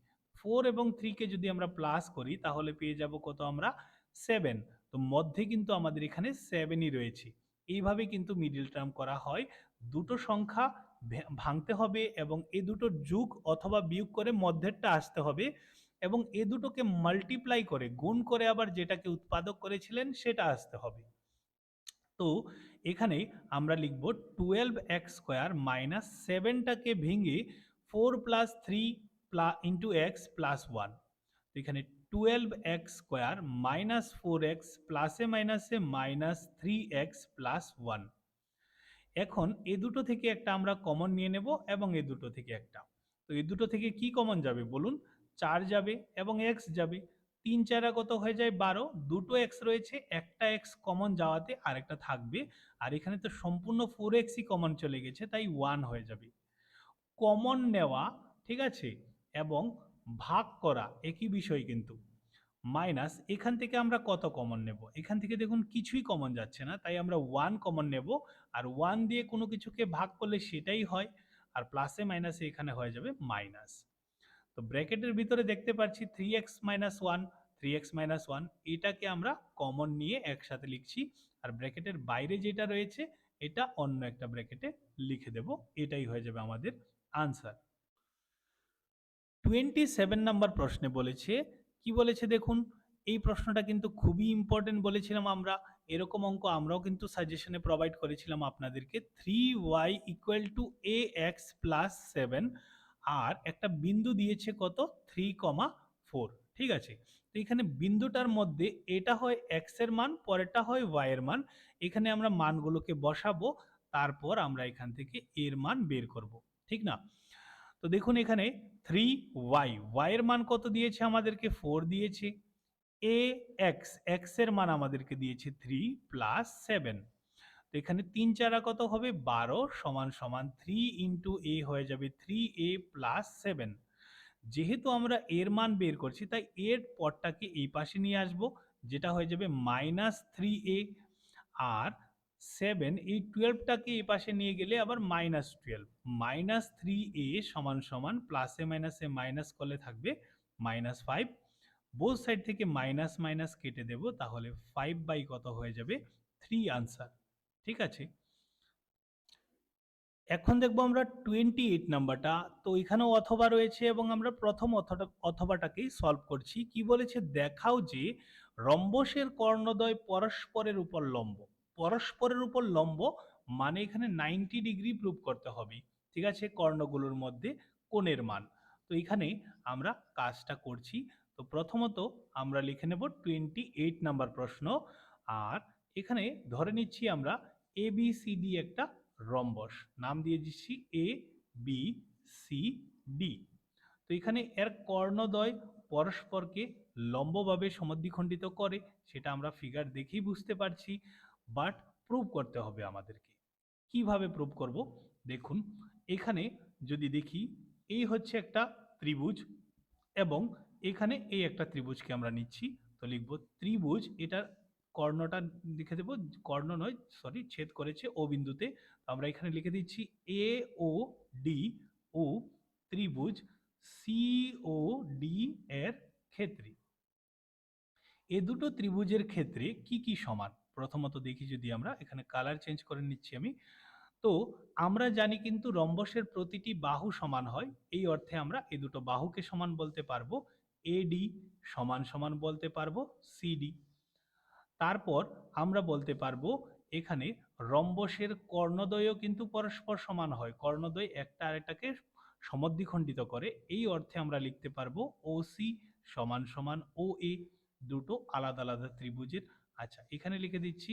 4 এবং 3 কে যদি আমরা প্লাস করি তাহলে পেয়ে যাব কত আমরা? 7। তো মধ্যে কিন্তু আমাদের এখানে 7ই রয়েছে। এইভাবে কিন্তু মিডিল টার্ম করা হয়। দুটো সংখ্যা ভাঙতে হবে এবং এ দুটো যোগ অথবা বিয়োগ করে মধ্যেরটা আসতে হবে, এবং এ দুটোকে মাল্টিপ্লাই করে গুণ করে আবার যেটাকে উৎপাদক করেছিলেন সেটা আসতে হবে। তো এখানে আমরা লিখব 12x² মাইনাস 7টাকে ভেঙে 4+3 ইন্টু এক্স প্লাস 1। তো এখানে 12x² মাইনাস 4x প্লাসে মাইনাসে মাইনাস 3x প্লাস 1। এখন এ দুটো থেকে একটা আমরা কমন নিয়ে নেব, এবং এ দুটো থেকে একটা। তো এই দুটো থেকে কি কমন যাবে বলুন? 4 যাবে এবং x যাবে। 3 4 কত হয়ে যায়? 12। দুটো x রয়েছে, একটা x কমন যাওয়াতে আরেকটা থাকবে, আর এখানে তো সম্পূর্ণ 4xই কমন চলে গেছে, তাই 1 হয়ে যাবে। কমন নেওয়া, ঠিক আছে, এবং ভাগ করা একই বিষয় কিন্তু। মাইনাস এখান থেকে আমরা কত কমন নেব? এখান থেকে দেখুন কিছুই কমন যাচ্ছে না, তাই আমরা 1 কমন নেব। আর 1 দিয়ে কোনো কিছুকে ভাগ করলে সেটাই হয়, আর প্লাসে মাইনাসে এখানে হয়ে যাবে মাইনাস। তো ব্র্যাকেটের ভিতরে দেখতে পাচ্ছি 3x minus one, 3x minus one, এটাকে আমরা কমন নিয়ে একসাথে লিখছি। আর ব্র্যাকেটের বাইরে যেটা রয়েছে এটা অন্য একটা ব্র্যাকেটে লিখে দেব। এটাই হয়ে যাবে আমাদের আনসার। 27 নাম্বার প্রশ্নে বলেছে, কি বলেছে দেখুন, এই প্রশ্নটা কিন্তু খুবই ইম্পর্টেন্ট বলেছিলাম আমরা। এরকম অঙ্ক আমরাও কিন্তু সাজেশনে প্রোভাইড করেছিলাম আপনাদেরকে। 3y equal to ax plus 7, আর একটা বিন্দু দিয়েছে কত, 3,4। ঠিক আছে, তো এখানে বিন্দুটার মধ্যে এটা হয় x এর মান, পরেরটা হয় y এর মান। এখানে আমরা মানগুলোকে বসাবো, তারপর আমরা এখান থেকে এর মান বের করব, ঠিক না? তো দেখুন এখানে 3y, y এর মান কত দিয়েছে আমাদেরকে, 4 দিয়েছে। ax, x এর মান আমাদেরকে দিয়েছে 3 প্লাস 7। তো এখানে 3 চারা কত হবে, 12 সমান সমান 3 ইন্টু a হয়ে যাবে 3a প্লাস 7। যেহেতু আমরা এর মান বের করছি, তাই এর পরটাকে এই পাশে নিয়ে আসব, যেটা হয়ে যাবে মাইনাস 3a। আর 7, এই 12টাকে এই পাশে নিয়ে গেলে আবার মাইনাস 12, মাইনাস 3a সমান সমান প্লাসে মাইনাসে মাইনাস করলে থাকবে মাইনাস 5। বোথ সাইড থেকে মাইনাস মাইনাস কেটে দেব, তাহলে 5 বাই কত হয়ে যাবে, 3 আনসার। ঠিক আছে, এখন দেখবো আমরা 28 নাম্বারটা। তো এখানেও অথবা রয়েছে এবং আমরা প্রথম অথবাটাকেই সলভ করছি। কি বলেছে, দেখাও যে রম্বসের কর্ণদ্বয় পরস্পরের উপর লম্ব। পরস্পরের উপর লম্ব মানে এখানে 90 ডিগ্রি প্রুভ করতে হবে। ঠিক আছে, কর্ণগুলোর মধ্যে কোণের মান। তো এখানে আমরা কাজটা করছি। তো প্রথমত আমরা লিখে নেব 28 নাম্বার প্রশ্ন। আর এখানে ধরে নিচ্ছি আমরা ABCD একটা রম্বস, নাম দিয়ে দিচ্ছি ABCD। তো এখানে এর কর্ণদ্বয় পরস্পরকে লম্বভাবে সমদ্বিখণ্ডিত করে, সেটা আমরা ফিগার দেখেই বুঝতে পারছি, বাট প্রুভ করতে হবে আমাদেরকে। কিভাবে প্রুভ করব, দেখুন এখানে যদি দেখি, এই হচ্ছে একটা ত্রিভুজ এবং এখানে এই একটা ত্রিভুজকে আমরা নিচ্ছি। তো লিখব ত্রিভুজ, এটার কর্ণটা লিখে দেব, কর্ণ নয় সরি, ছেদ করেছে ও বিন্দুতে। আমরা এখানে লিখে দিচ্ছি এ ও ডি ও ত্রিভুজ সি ও ডি এর ক্ষেত্রে। এ দুটো ত্রিভুজের ক্ষেত্রে কি কি সমান, প্রথমত দেখি যদি আমরা এখানে কালার চেঞ্জ করে নিচ্ছি আমি। তো আমরা জানি কিন্তু রম্বসের প্রতিটি বাহু সমান হয়, এই অর্থে আমরা এই দুটো বাহুকে সমান বলতে পারবো। এডি সমান সমান বলতে পারবো সিডি। তারপর আমরা বলতে পারবো এখানে রম্বসের কর্ণদ্বয়ও কিন্তু পরস্পর সমান হয়, কর্ণদ্বয় একটা আরেকটাকে সমদ্বিখণ্ডিত করে, এই অর্থে আমরা লিখতে পারবো ওসি সমান সমান ও এ। দুটো আলাদা আলাদা ত্রিভুজের। আচ্ছা, এখানে লিখে দিচ্ছি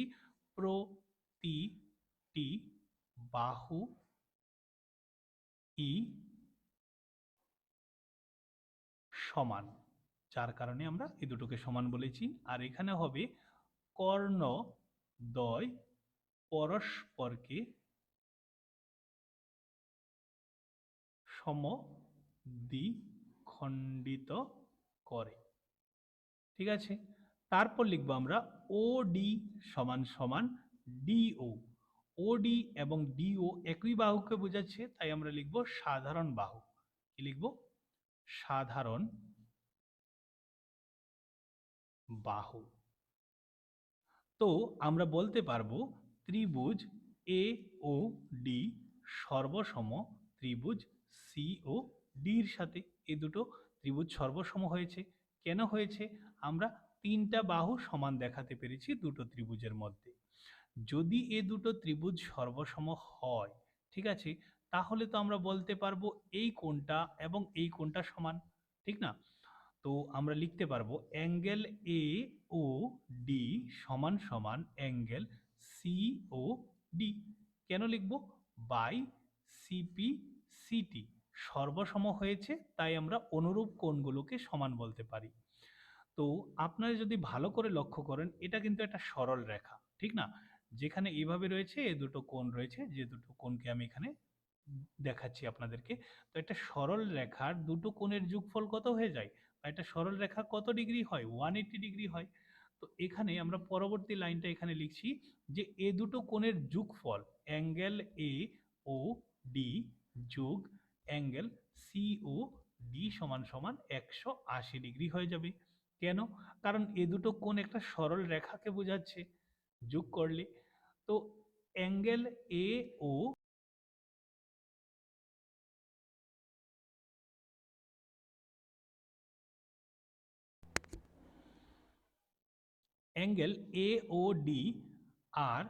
প্রতিটি বাহু ই সমান, যার কারণে আমরা এই দুটোকে সমান বলেছি। আর এখানে হবে কর্ণদ্বয় পরস্পরকে সমদ্বিখণ্ডিত করে। ঠিক আছে, তারপর লিখবো আমরা ওডি সমান সমান ডিও। ওডি এবং ডিও একই বাহুকে বোঝাচ্ছে, তাই আমরা লিখবো সাধারণ বাহু। কি লিখবো, সাধারণ বাহু। তো আমরা বলতে পারবো ত্রিভুজ এ ও ডি সর্বসম ত্রিভুজ সি ও ডির সাথে। এই দুটো ত্রিভুজ সর্বসম হয়েছে। কেন হয়েছে, আমরা তিনটা বাহু সমান দেখাতে পেরেছি দুটো ত্রিভুজের মধ্যে। যদি এ দুটো ত্রিভুজ সর্বসম হয়, ঠিক আছে, তাহলে তো আমরা বলতে পারবো এই কোণটা এবং এই কোণটা সমান, ঠিক না? তো আমরা লিখতে পারবো অ্যাঙ্গেল এ ও ডি সমান সমান অ্যাঙ্গেল সি ও ডি। কেন লিখবো, বাই সিপি সিটি সর্বসম হয়েছে, তাই আমরা অনুরূপ কোণগুলোকে সমান বলতে পারি। তো আপনারা যদি ভালো করে লক্ষ্য করেন, এটা কিন্তু একটা সরল রেখা, ঠিক না? যেখানে এইভাবে রয়েছে এ দুটো কোণ রয়েছে, যে দুটো কোণকে আমি এখানে দেখাচ্ছি আপনাদেরকে। তো একটা সরল রেখার দুটো কোণের যোগফল কত হয়ে যায়, বা একটা সরল রেখা কত ডিগ্রি হয়, 180 ডিগ্রি হয়। তো এখানে আমরা পরবর্তী লাইনটা এখানে লিখছি যে এ দুটো কোণের যোগফল অ্যাঙ্গেল এ ও ডি যোগ অ্যাঙ্গেল সিও ডি সমান সমান 180 ডিগ্রি হয়ে যাবে। কেন? কারণ এ দুটো কোণ একটা সরল রেখাকে বোঝাচ্ছে যোগ করলে। তো অ্যাঙ্গেল এ ও অ্যাঙ্গেল এ ও ডি আর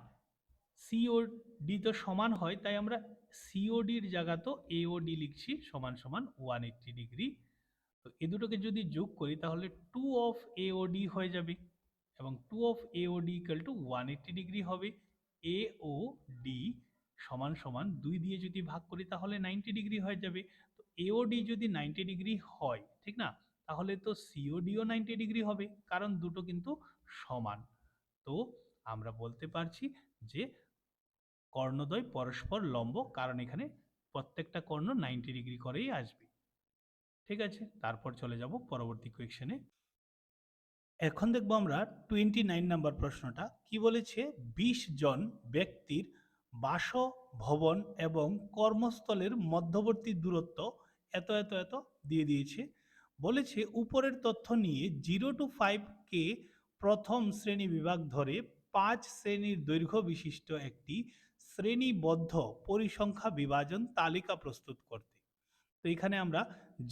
সিওডি তো সমান হয়, তাই আমরা সিওডির জায়গা তো এওডি লিখছি সমান সমান 180 ডিগ্রি। তো এ দুটোকে যদি যোগ করি তাহলে 2 অফ এওডি হয়ে যাবে এবং 2 of AOD equal to 180 degree হবে। এ ও ডি সমান সমান 2 দিয়ে যদি ভাগ করি তাহলে 90 ডিগ্রি হয়ে যাবে। তো এওডি যদি 90 ডিগ্রি হয়, ঠিক না, তাহলে তো সিওডিও 90 ডিগ্রি হবে, কারণ দুটো কিন্তু সমান। তো আমরা বলতে পারছি যে কর্ণদ্বয় পরস্পর লম্ব, কারণ এখানে প্রত্যেকটা কর্ণ 90 ডিগ্রি করেই আসবে। ঠিক আছে, তারপর চলে যাব পরবর্তী কোয়েশ্চেনে। এখন দেখবো আমরা 29 নাম্বার প্রশ্নটা কি বলেছে। 20 জন ব্যক্তির বাসভবন এবং কর্মস্থলের মধ্যবর্তী দূরত্ব এত এত এত দিয়ে দিয়েছে। বলেছে উপরের তথ্য নিয়ে 0 to 5 কে প্রথম শ্রেণী বিভাগ ধরে 5 শ্রেণীর দৈর্ঘ্য বিশিষ্ট একটি শ্রেণীবদ্ধ পরিসংখ্যা বিভাজন তালিকা প্রস্তুত করতে। তো এখানে আমরা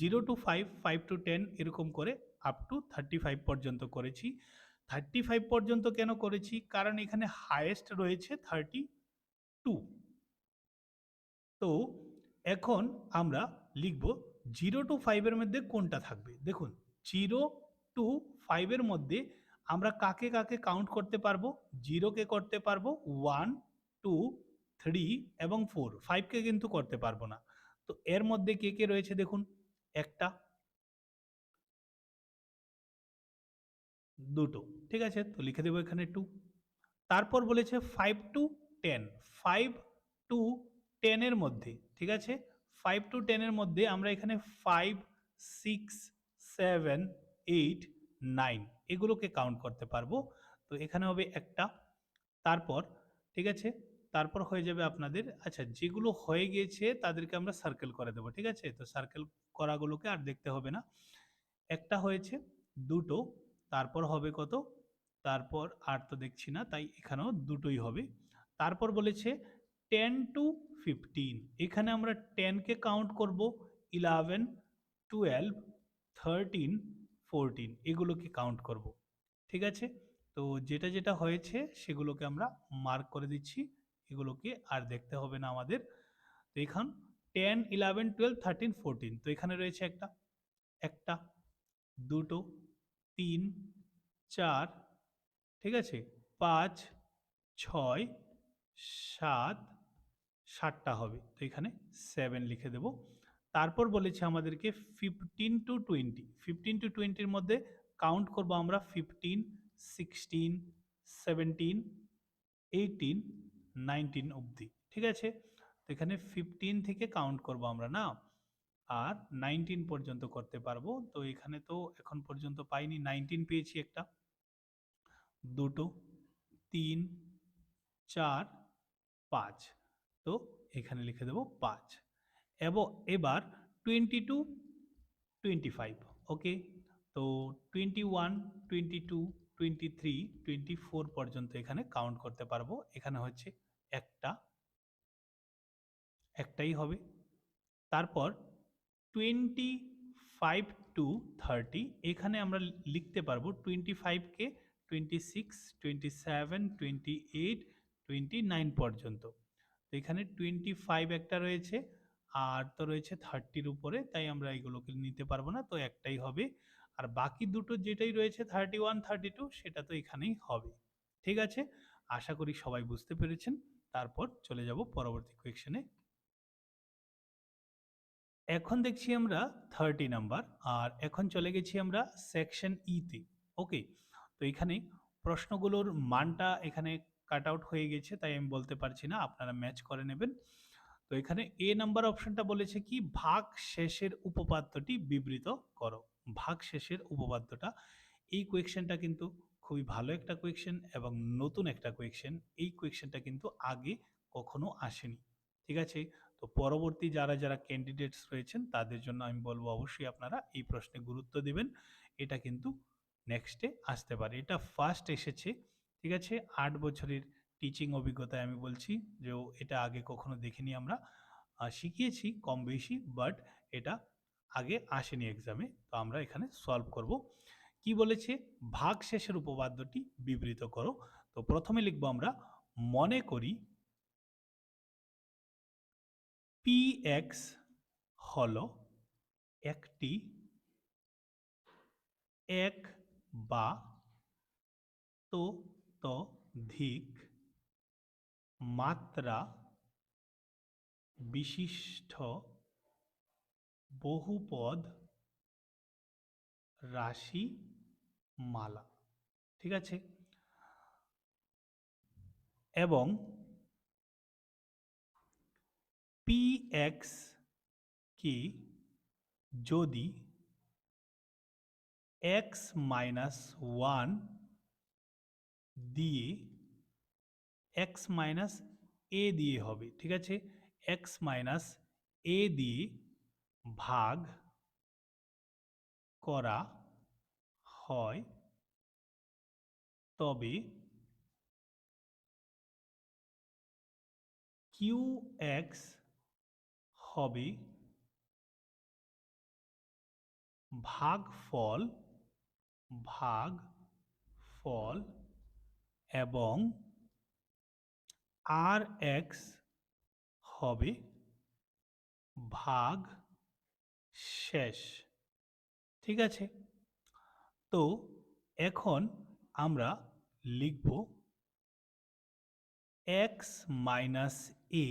0 to 5, 5 to 10 এরকম করে আপ টু 35 পর্যন্ত করেছি। 35 পর্যন্ত কেন করেছি? কারণ এখানে হায়েস্ট রয়েছে 32। তো এখন আমরা লিখব 0 to 5 এর মধ্যে কোনটা থাকবে। দেখুন 0 to 5 এর মধ্যে আমরা কাকে কাকে কাউন্ট করতে পারবো? 0-কে করতে পারবো, 1, 2, 3 এবং 4। 5-কে কিন্তু করতে পারবো না। তো এর মধ্যে কে কে রয়েছে দেখুন, একটা, দুটো, ঠিক আছে, তো লিখে দেবো এখানে 2। তারপর বলেছে 5 to 10, 5 to 10 এর মধ্যে, ঠিক আছে, 5 to 10 এর মধ্যে আমরা এখানে 5, 6, 7, 8, 9 এগুলোকে কাউন্ট করতে পারবো। তো এখানে হবে একটা। তারপর, ঠিক আছে, তারপর হয়ে যাবে আপনাদের, আচ্ছা যেগুলো হয়ে গিয়েছে তাদেরকে আমরা সার্কেল করে দেবো, ঠিক আছে, তো সার্কেল করাগুলোকে আর দেখতে হবে না। একটা হয়েছে, দুটো, তারপর হবে কত, তারপর আর তো দেখছি না, তাই এখানেও দুটোই হবে। তারপর বলেছে 10 to 15, এখানে আমরা 10-কে কাউন্ট করব, 11, 12, 13, 14 এগুলোকে কাউন্ট করব। ঠিক আছে, তো যেটা যেটা হয়েছে সেগুলোকে আমরা মার্ক করে দিচ্ছি, এগুলোকে আর দেখতে হবে না আমাদের। তো এখন 10, 11, 12, 13, 14, তো এখানে রয়েছে একটা, একটা, দুটো, তিন, চার, ঠিক আছে, 5, 6, 7, 7টা হবে, তো এখানে 7 লিখে দেব। তারপর বলেছে আমাদেরকে 15 to 20, 15 to 20-এর মধ্যে কাউন্ট করব আমরা 15, 16, 17, 18, 19 অবধি, ঠিক আছে, তো এখানে 15 থেকে কাউন্ট করব আমরা না, আর 19 পর্যন্ত করতে পারবো। তো এখানে তো এখন পর্যন্ত পাইনি, 19 পেয়েছি একটা, দুটো, তিন, চার, 5, তো এখানে লিখে দেবো 5। এবং এবার 20 to 25, ওকে, তো 21, 22, 23, 24 পর্যন্ত এখানে কাউন্ট করতে পারবো। এখানে হচ্ছে একটা, একটাই হবে। তারপর 25 to 30, এখানে আমরা লিখতে পারবো 25-কে 26, 27, 28, 29 পর্যন্ত। তো এখানে 25 একটা রয়েছে, আর তো রয়েছে 30-র উপরে, তাই আমরা এগুলোকে নিতে পারবো না, তো একটাই হবে। আর বাকি দুটো যেটাই রয়েছে 31, 32 সেটা তো এখানেই হবে। ঠিক আছে, আশা করি সবাই বুঝতে পেরেছেন। তারপর চলে যাব পরবর্তী কোয়েশ্চেনে। এখন দেখছি আমরা 30 নাম্বার, আর এখন চলে গেছি আমরা সেকশন ইতে। ওকে, তো এখানে প্রশ্নগুলোর মানটা এখানে কাট আউট হয়ে গেছে, তাই আমি বলতে পারছি না, আপনারা ম্যাচ করে নেবেন। তো এখানে এ নাম্বার অপশনটা বলেছে কি, ভাগ শেষের উপপাদ্যটি বিবৃত করো। ভাগ শেষের উপপাদ্যটা, এই কোয়েশ্চেনটা কিন্তু খুবই ভালো একটা কোয়েশ্চেন এবং নতুন একটা কোয়েশ্চেন। এই কোয়েশ্চেনটা কিন্তু আগে কখনো আসেনি। ঠিক আছে, তো পরবর্তী যারা যারা ক্যান্ডিডেটস রয়েছেন তাদের জন্য আমি বলবো অবশ্যই আপনারা এই প্রশ্নে গুরুত্ব দিবেন। এটা কিন্তু নেক্সটে আসতে পারে। এটা ফার্স্ট এসেছে, ঠিক আছে? 8 বছরের টিচিং অভিজ্ঞতায় আমি বলছি যে এটা আগে কখনো দেখিনি আমরা। শিখিয়েছি কম বেশি, বাট এটা আগে আসেনি এক্সামে। তো আমরা এখানে সলভ করব। কি বলেছে? ভাগ শেষের উপপাদ্যটি বিবৃত করো। তো প্রথমে লিখব আমরা, মনে করি px হলো একটি এক বা ততোধিক মাত্রা বিশিষ্ট বহুপদ রাশিমালা, ঠিক আছে? এবং px কে যদি x মাইনাস 1 দিয়ে x মাইনাস a দিয়ে হবে, ঠিক আছে? x মাইনাস a দিয়ে ভাগ করা হয় তবে qx হবে ভাগফল ভাগফল এবং rx হবে ভাগ শেষ, ঠিক আছে? তো এখন আমরা লিখব x মাইনাস a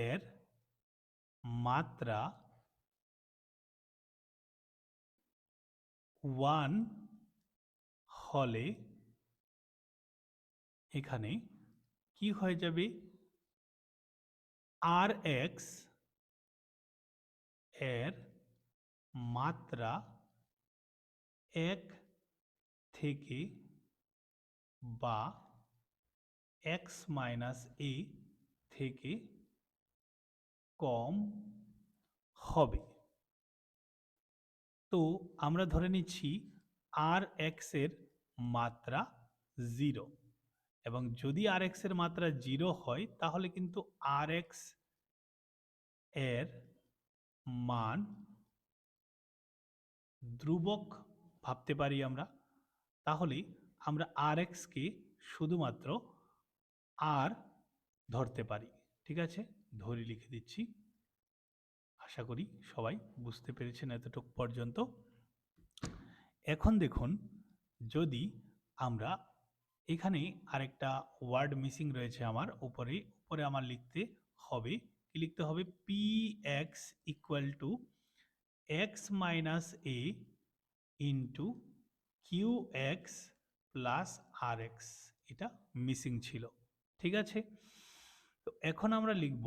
এর মাত্রা 1 হলে এখানে কি হয়ে যাবে? rx এর মাত্রা 1 থেকে বা x মাইনাস a থেকে কম হবে। তো আমরা ধরে নিচ্ছি rx এর মাত্রা 0, এবং যদি rx এর মাত্রা 0 হয় তাহলে কিন্তু rx এর মান ধ্রুবক ভাবতে পারি আমরা। তাহলে আমরা rx কে শুধুমাত্র r ধরতে পারি, ঠিক আছে? ধরে লিখে দিচ্ছি। আশা করি সবাই বুঝতে পেরেছেন এতটুকু পর্যন্ত। এখন দেখুন, যদি আমরা এখানে আরেকটা ওয়ার্ড মিসিং রয়েছে আমার উপরে আমার লিখতে হবে, কি লিখতে হবে? px equal to x minus a into qx plus rx, এটা মিসিং ছিল, ঠিক আছে? তো এখন আমরা লিখব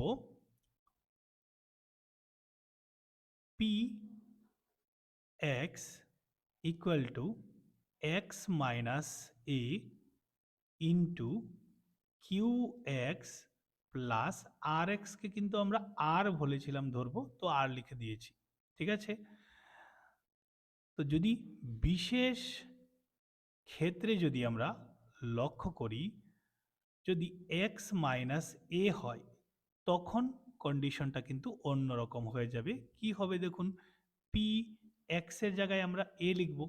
px equal to x minus a into qx plus rx কে কিন্তু আমরা r বলেছিলাম ধরবো, তো r লিখে দিয়েছি, ঠিক আছে? তো যদি বিশেষ ক্ষেত্রে যদি আমরা লক্ষ্য করি, যদি x মাইনাস a হয় তখন কন্ডিশনটা কিন্তু অন্যরকম হয়ে যাবে। কি হবে দেখুন, p x এর জায়গায় আমরা a লিখব।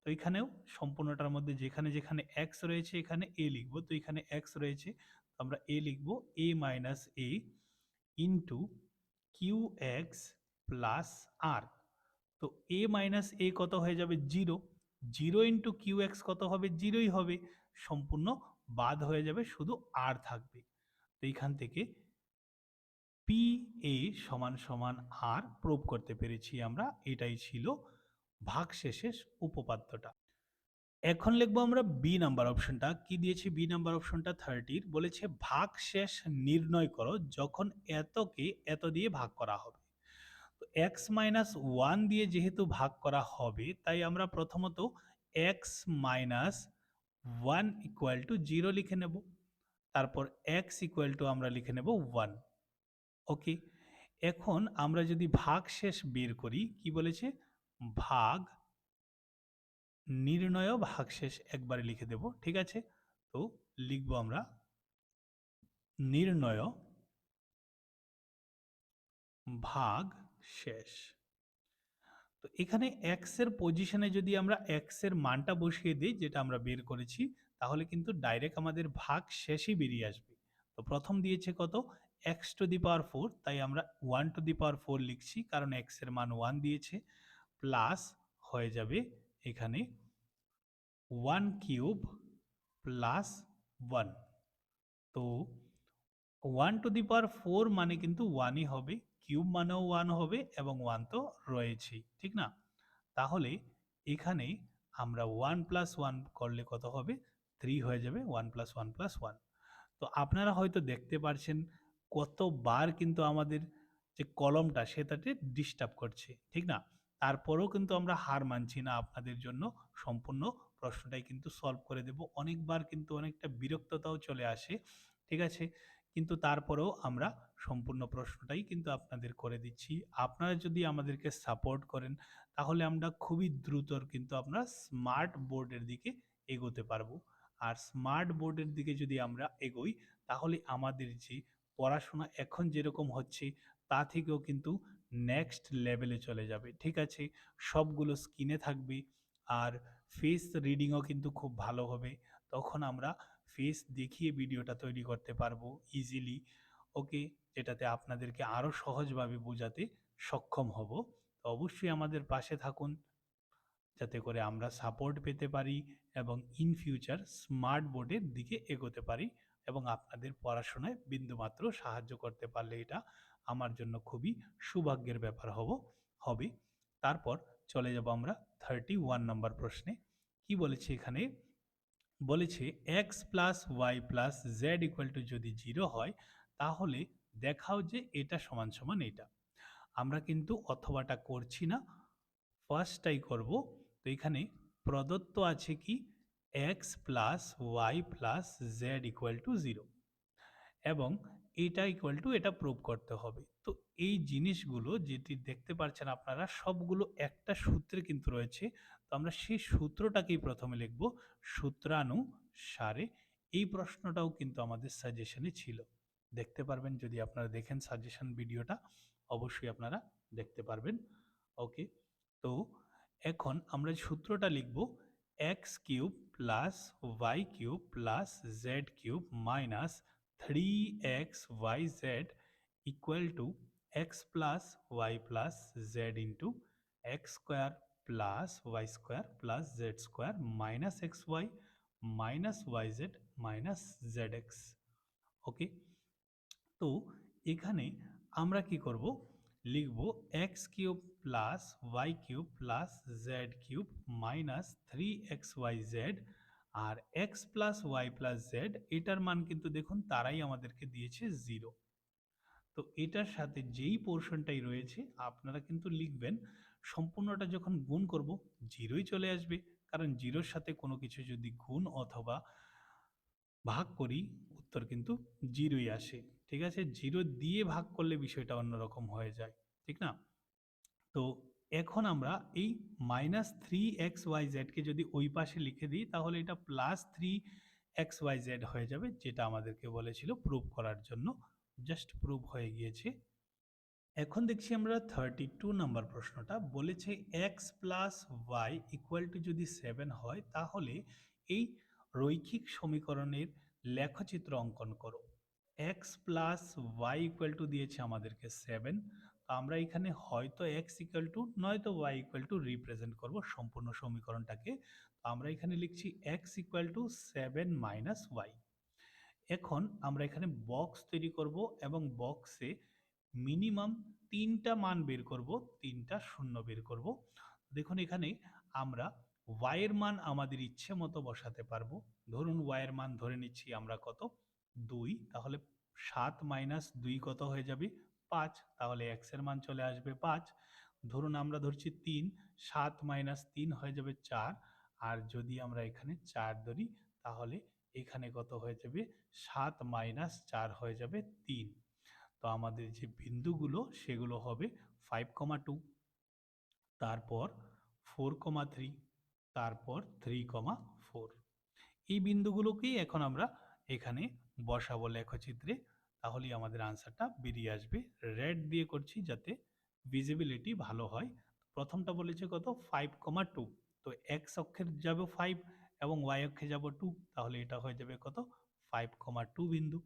তো এখানেও সম্পূর্ণটার মধ্যে যেখানে যেখানে x রয়েছে এখানে a লিখব। তো এখানে x রয়েছে, আমরা a লিখব a minus a into qx plus r। তো a মাইনাস a কত হয়ে যাবে? 0। 0 ইন্টু qx কত হবে? 0ই হবে। সম্পূর্ণ বাদ হয়ে যাবে, শুধু r থাকবে। তো এইখান থেকে পি এ সমান সমান আর প্রুভ করতে পেরেছি আমরা। এটাই ছিল ভাগশেষের উপপাদ্যটা। এখন লিখবো আমরা বি নাম্বার অপশনটা। কি দিয়েছে বি নাম্বার অপশনটা? 30 বলেছে ভাগশেষ নির্ণয় করো যখন এতকে এত দিয়ে ভাগ করা হবে। তো এক্স মাইনাস 1 দিয়ে যেহেতু ভাগ করা হবে, তাই আমরা প্রথমত এক্স মাইনাস 1 ইকুয়াল টু 0 লিখে নেব। তারপর এক্স ইকুয়াল টু আমরা লিখে নেব 1। ওকে, এখন আমরা যদি ভাগশেষ বের করি, কি বলেছে? ভাগ নির্ণয় ভাগশেষ একবারে লিখে দেব, ঠিক আছে? তো লিখবো আমরা নির্ণয় ভাগ শেষ। তো এখানে এক্স এর পজিশনে যদি আমরা এক্স এর মানটা বসিয়ে দিই, যেটা আমরা বের করেছি, তাহলে কিন্তু ডাইরেক্ট আমাদের ভাগ শেষই বেরিয়ে আসবে। তো প্রথম দিয়েছে কত? X to the power four, তাই আমরা one to the power four লিখছি, কারণ এক্স এর মান ওয়ান দিয়েছে, প্লাস হয়ে যাবে এখানে ওয়ান কিউব প্লাস ওয়ান। তো one to the power four মানে কিন্তু ওয়ানই হবে, কিউব মানেও ওয়ান হবে, এবং ওয়ান তো রয়েছেই, ঠিক না? তাহলে এখানে আমরা ওয়ান প্লাস ওয়ান করলে কত হবে? থ্রি হয়ে যাবে, one plus one plus one. তো আপনারা হয়তো দেখতে পারছেন কতবার কিন্তু আমাদের যে কলমটা সেটাতে ডিস্টার্ব করছে, ঠিক না? তারপরেও কিন্তু আমরা হার মানছি না, আপনাদের জন্য সম্পূর্ণ প্রশ্নটাই কিন্তু সলভ করে দেব। অনেকবার কিন্তু অনেকটা বিরক্ততাও চলে আসে, ঠিক আছে? কিন্তু তারপরেও আমরা সম্পূর্ণ প্রশ্নটাই কিন্তু আপনাদের করে দিচ্ছি। আপনারা যদি আমাদেরকে সাপোর্ট করেন, তাহলে আমরা খুবই দ্রুত কিন্তু আমরা স্মার্ট বোর্ডের দিকে এগোতে পারবো। আর স্মার্ট বোর্ডের দিকে যদি আমরা এগোই, তাহলে আমাদের যে পড়াশোনা এখন যেরকম হচ্ছে, তা থেকেও কিন্তু নেক্সট লেভেলে চলে যাবে, ঠিক আছে? সবগুলো স্ক্রিনে থাকবে, আর ফেস রিডিংও কিন্তু খুব ভালো হবে। তখন আমরা ফেস দেখিয়ে ভিডিওটা তৈরি করতে পারবো ইজিলি, ওকে? যেটাতে আপনাদেরকে আরও সহজভাবে বোঝাতে সক্ষম হব। তো অবশ্যই আমাদের পাশে থাকুন, যাতে করে আমরা সাপোর্ট পেতে পারি এবং ইন ফিউচার স্মার্ট বোর্ডের দিকে এগোতে পারি, এবং আপনাদের পড়াশোনায় বিন্দুমাত্র সাহায্য করতে পারলে এটা আমার জন্য খুবই সৌভাগ্যের ব্যাপার হবে। তারপর চলে যাব আমরা 31 নম্বর প্রশ্নে। কি বলেছে এখানে? বলেছে x plus y plus z equal to যদি জিরো হয়, তাহলে দেখাও যে এটা সমান সমান এটা। আমরা কিন্তু অথবাটা করছি না, ফার্স্টটাই করব। তো এখানে প্রদত্ত আছে কি? X plus y plus z equal to zero, এবং এটা ইকুয়াল টু এটা প্রুভ করতে হবে। তো এই জিনিসগুলো যেটি দেখতে পাচ্ছেন আপনারা, সবগুলো একটা সূত্রে কিন্তু রয়েছে। তো আমরা সেই সূত্রটাকেই প্রথমে লিখব, সূত্রানুসারে। এই প্রশ্নটাও কিন্তু আমাদের সাজেশনে ছিল, দেখতে পারবেন যদি আপনারা দেখেন সাজেশন ভিডিওটা, অবশ্যই আপনারা দেখতে পারবেন, ওকে? তো এখন আমরা সূত্রটা লিখব, x cube plus y cube plus z cube minus three x y z equal to x plus y plus z into x square plus y square plus z square minus x y minus y z minus z x, okay? তো এখানে আমরা কি করব? লিখব x cube plus y cube plus z cube minus three x y z, আর x plus y plus z এটার মান কিন্তু দেখুন তারাই আমাদেরকে দিয়েছে জিরো। তো এটার সাথে যেই পোর্শনটাই রয়েছে আপনারা কিন্তু লিখবেন, সম্পূর্ণটা যখন গুণ করব জিরোই চলে আসবে, কারণ জিরোর সাথে কোনো কিছু যদি গুণ অথবা ভাগ করি, উত্তর কিন্তু জিরোই আসে, ঠিক আছে? জিরো দিয়ে ভাগ করলে বিষয়টা অন্যরকম হয়ে যায়, ঠিক না? তো এখন আমরা এই মাইনাস থ্রি এক্স ওয়াই জেডকে যদি ওই পাশে লিখে দিই, তাহলে এটা plus three x y z হয়ে যাবে, যেটা আমাদেরকে বলেছিল প্রুভ করার জন্য। জাস্ট প্রুভ হয়ে গিয়েছে। এখন দেখছি আমরা 32 নম্বর প্রশ্নটা, বলেছে x plus y equal to যদি সেভেন হয়, তাহলে এই রৈখিক সমীকরণের লেখচিত্র অঙ্কন করো। X plus y equal to দিয়েছে আমাদেরকে সেভেন। তো আমরা এখানে হয়তো এক্স ইকুয়াল টু নয়তো ওয়াই ইকুয়াল টু রিপ্রেজেন্ট করবো সম্পূর্ণ সমীকরণটাকে। তো আমরা এখানে লিখছি x equal to seven minus y. এখন আমরা এখানে বক্স তৈরি করব, এবং বক্সে মিনিমাম তিনটা মান বের করব, তিনটা শূন্য বের করব। দেখুন এখানে আমরা y এর মান আমাদের ইচ্ছে মতো বসাতে পারবো। ধরুন y এর মান ধরে নিচ্ছি আমরা কত? 2। তাহলে 7 মাইনাস 2 কত হয়ে যাবে? 5। তাহলে x এর মান চলে আসবে 5। ধরুন আমরা ধরছি 3, 7 মাইনাস 3 হয়ে যাবে 4। আর যদি আমরা এখানে 4 ধরি, তাহলে এখানে কত হয়ে যাবে? 7 মাইনাস 4 হয়ে যাবে 3। তো আমাদের যে বিন্দুগুলো সেগুলো হবে 5,2, তারপর 4,3, তারপর 3,4। এই বিন্দুগুলোকেই এখন আমরা এখানে বসাবো লেখচিত্রে, তাহলেই আমাদের আনসারটা বেরিয়ে আসবে। রেড দিয়ে করছি যাতে ভিজিবিলিটি ভালো হয়। প্রথমটা বলেছে কত, 5,2। তো এক্স অক্ষে যাবে 5 এবং ওয়াই অক্ষে যাব 2, তাহলে এটা হয়ে যাবে কত, 5,2 বিন্দু।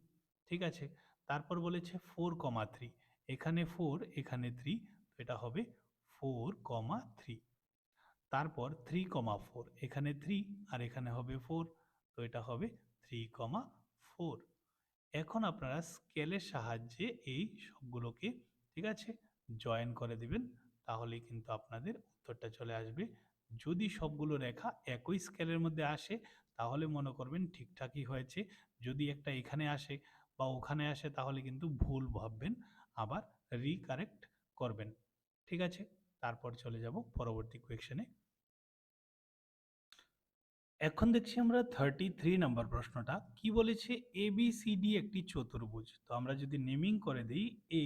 ঠিক আছে, তারপর বলেছে 4,3, এখানে 4 এখানে 3, তো এটা হবে 4,3। তারপর 3,4, এখানে 3 আর এখানে হবে 4, তো এটা হবে 3,4। এখন আপনারা স্কেলের সাহায্যে এই সবগুলোকে, ঠিক আছে, জয়েন করে দিবেন, তাহলেই কিন্তু আপনাদের উত্তরটা চলে আসবে। যদি সবগুলো রেখা একই স্কেলের মধ্যে আসে তাহলে মনে করবেন ঠিকঠাকই হয়েছে, যদি একটা এখানে আসে বা ওখানে আসে তাহলে কিন্তু ভুল ভাববেন, আবার রিকারেক্ট করবেন। ঠিক আছে, তারপর চলে যাব পরবর্তী কোয়েশ্চেনে। এখন দেখছি আমরা 33 নম্বর প্রশ্নটা কি বলেছে, এ বি সি ডি একটি চতুর্ভুজ। তো আমরা যদি নেমিং করে দিই, এ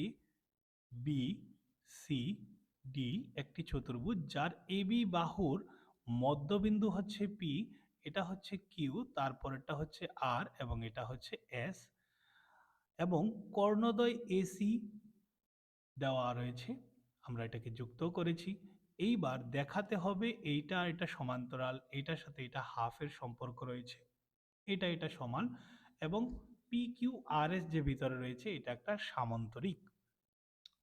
বি সি ডি একটি চতুর্ভুজ যার এ বি বাহুর মধ্যবিন্দু হচ্ছে পি, এটা হচ্ছে কিউ, তারপরেরটা হচ্ছে আর এবং এটা হচ্ছে এস, এবং কর্ণদ্বয় এসি দেওয়া রয়েছে, আমরা এটাকে যুক্ত করেছি। এইবার দেখাতে হবে এইটা এটা সমান্তরাল, এইটার সাথে এটা হাফের সম্পর্ক রয়েছে, এটা সমান, এবং পি কিউ আর এস যে ভিতরে রয়েছে এটা একটা সামান্তরিক।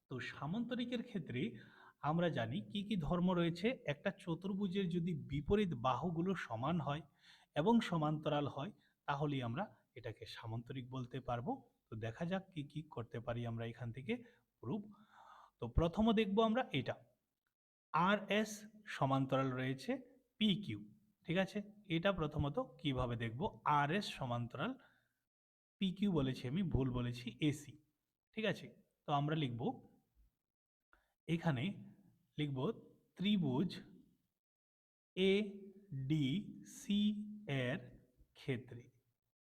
তো সামান্তরিকের ক্ষেত্রে আমরা জানি কি কি ধর্ম রয়েছে। একটা চতুর্ভুজের যদি বিপরীত বাহুগুলো সমান হয় এবং সমান্তরাল হয় তাহলেই আমরা এটাকে সামান্তরিক বলতে পারবো। তো দেখা যাক কি কি করতে পারি আমরা এখান থেকে প্রুফ। তো প্রথমে দেখবো আমরা এটা আর এস সমান্তরাল রয়েছে পি কিউ। ঠিক আছে, এটা প্রথমত কিভাবে দেখব, আর এস সমান্তরাল পি কিউ বলেছি, আমি ভুল বলেছি এসি। ঠিক আছে, তো আমরা লিখব, এখানে লিখব ত্রিভুজ এ ডি সি এর ক্ষেত্রে,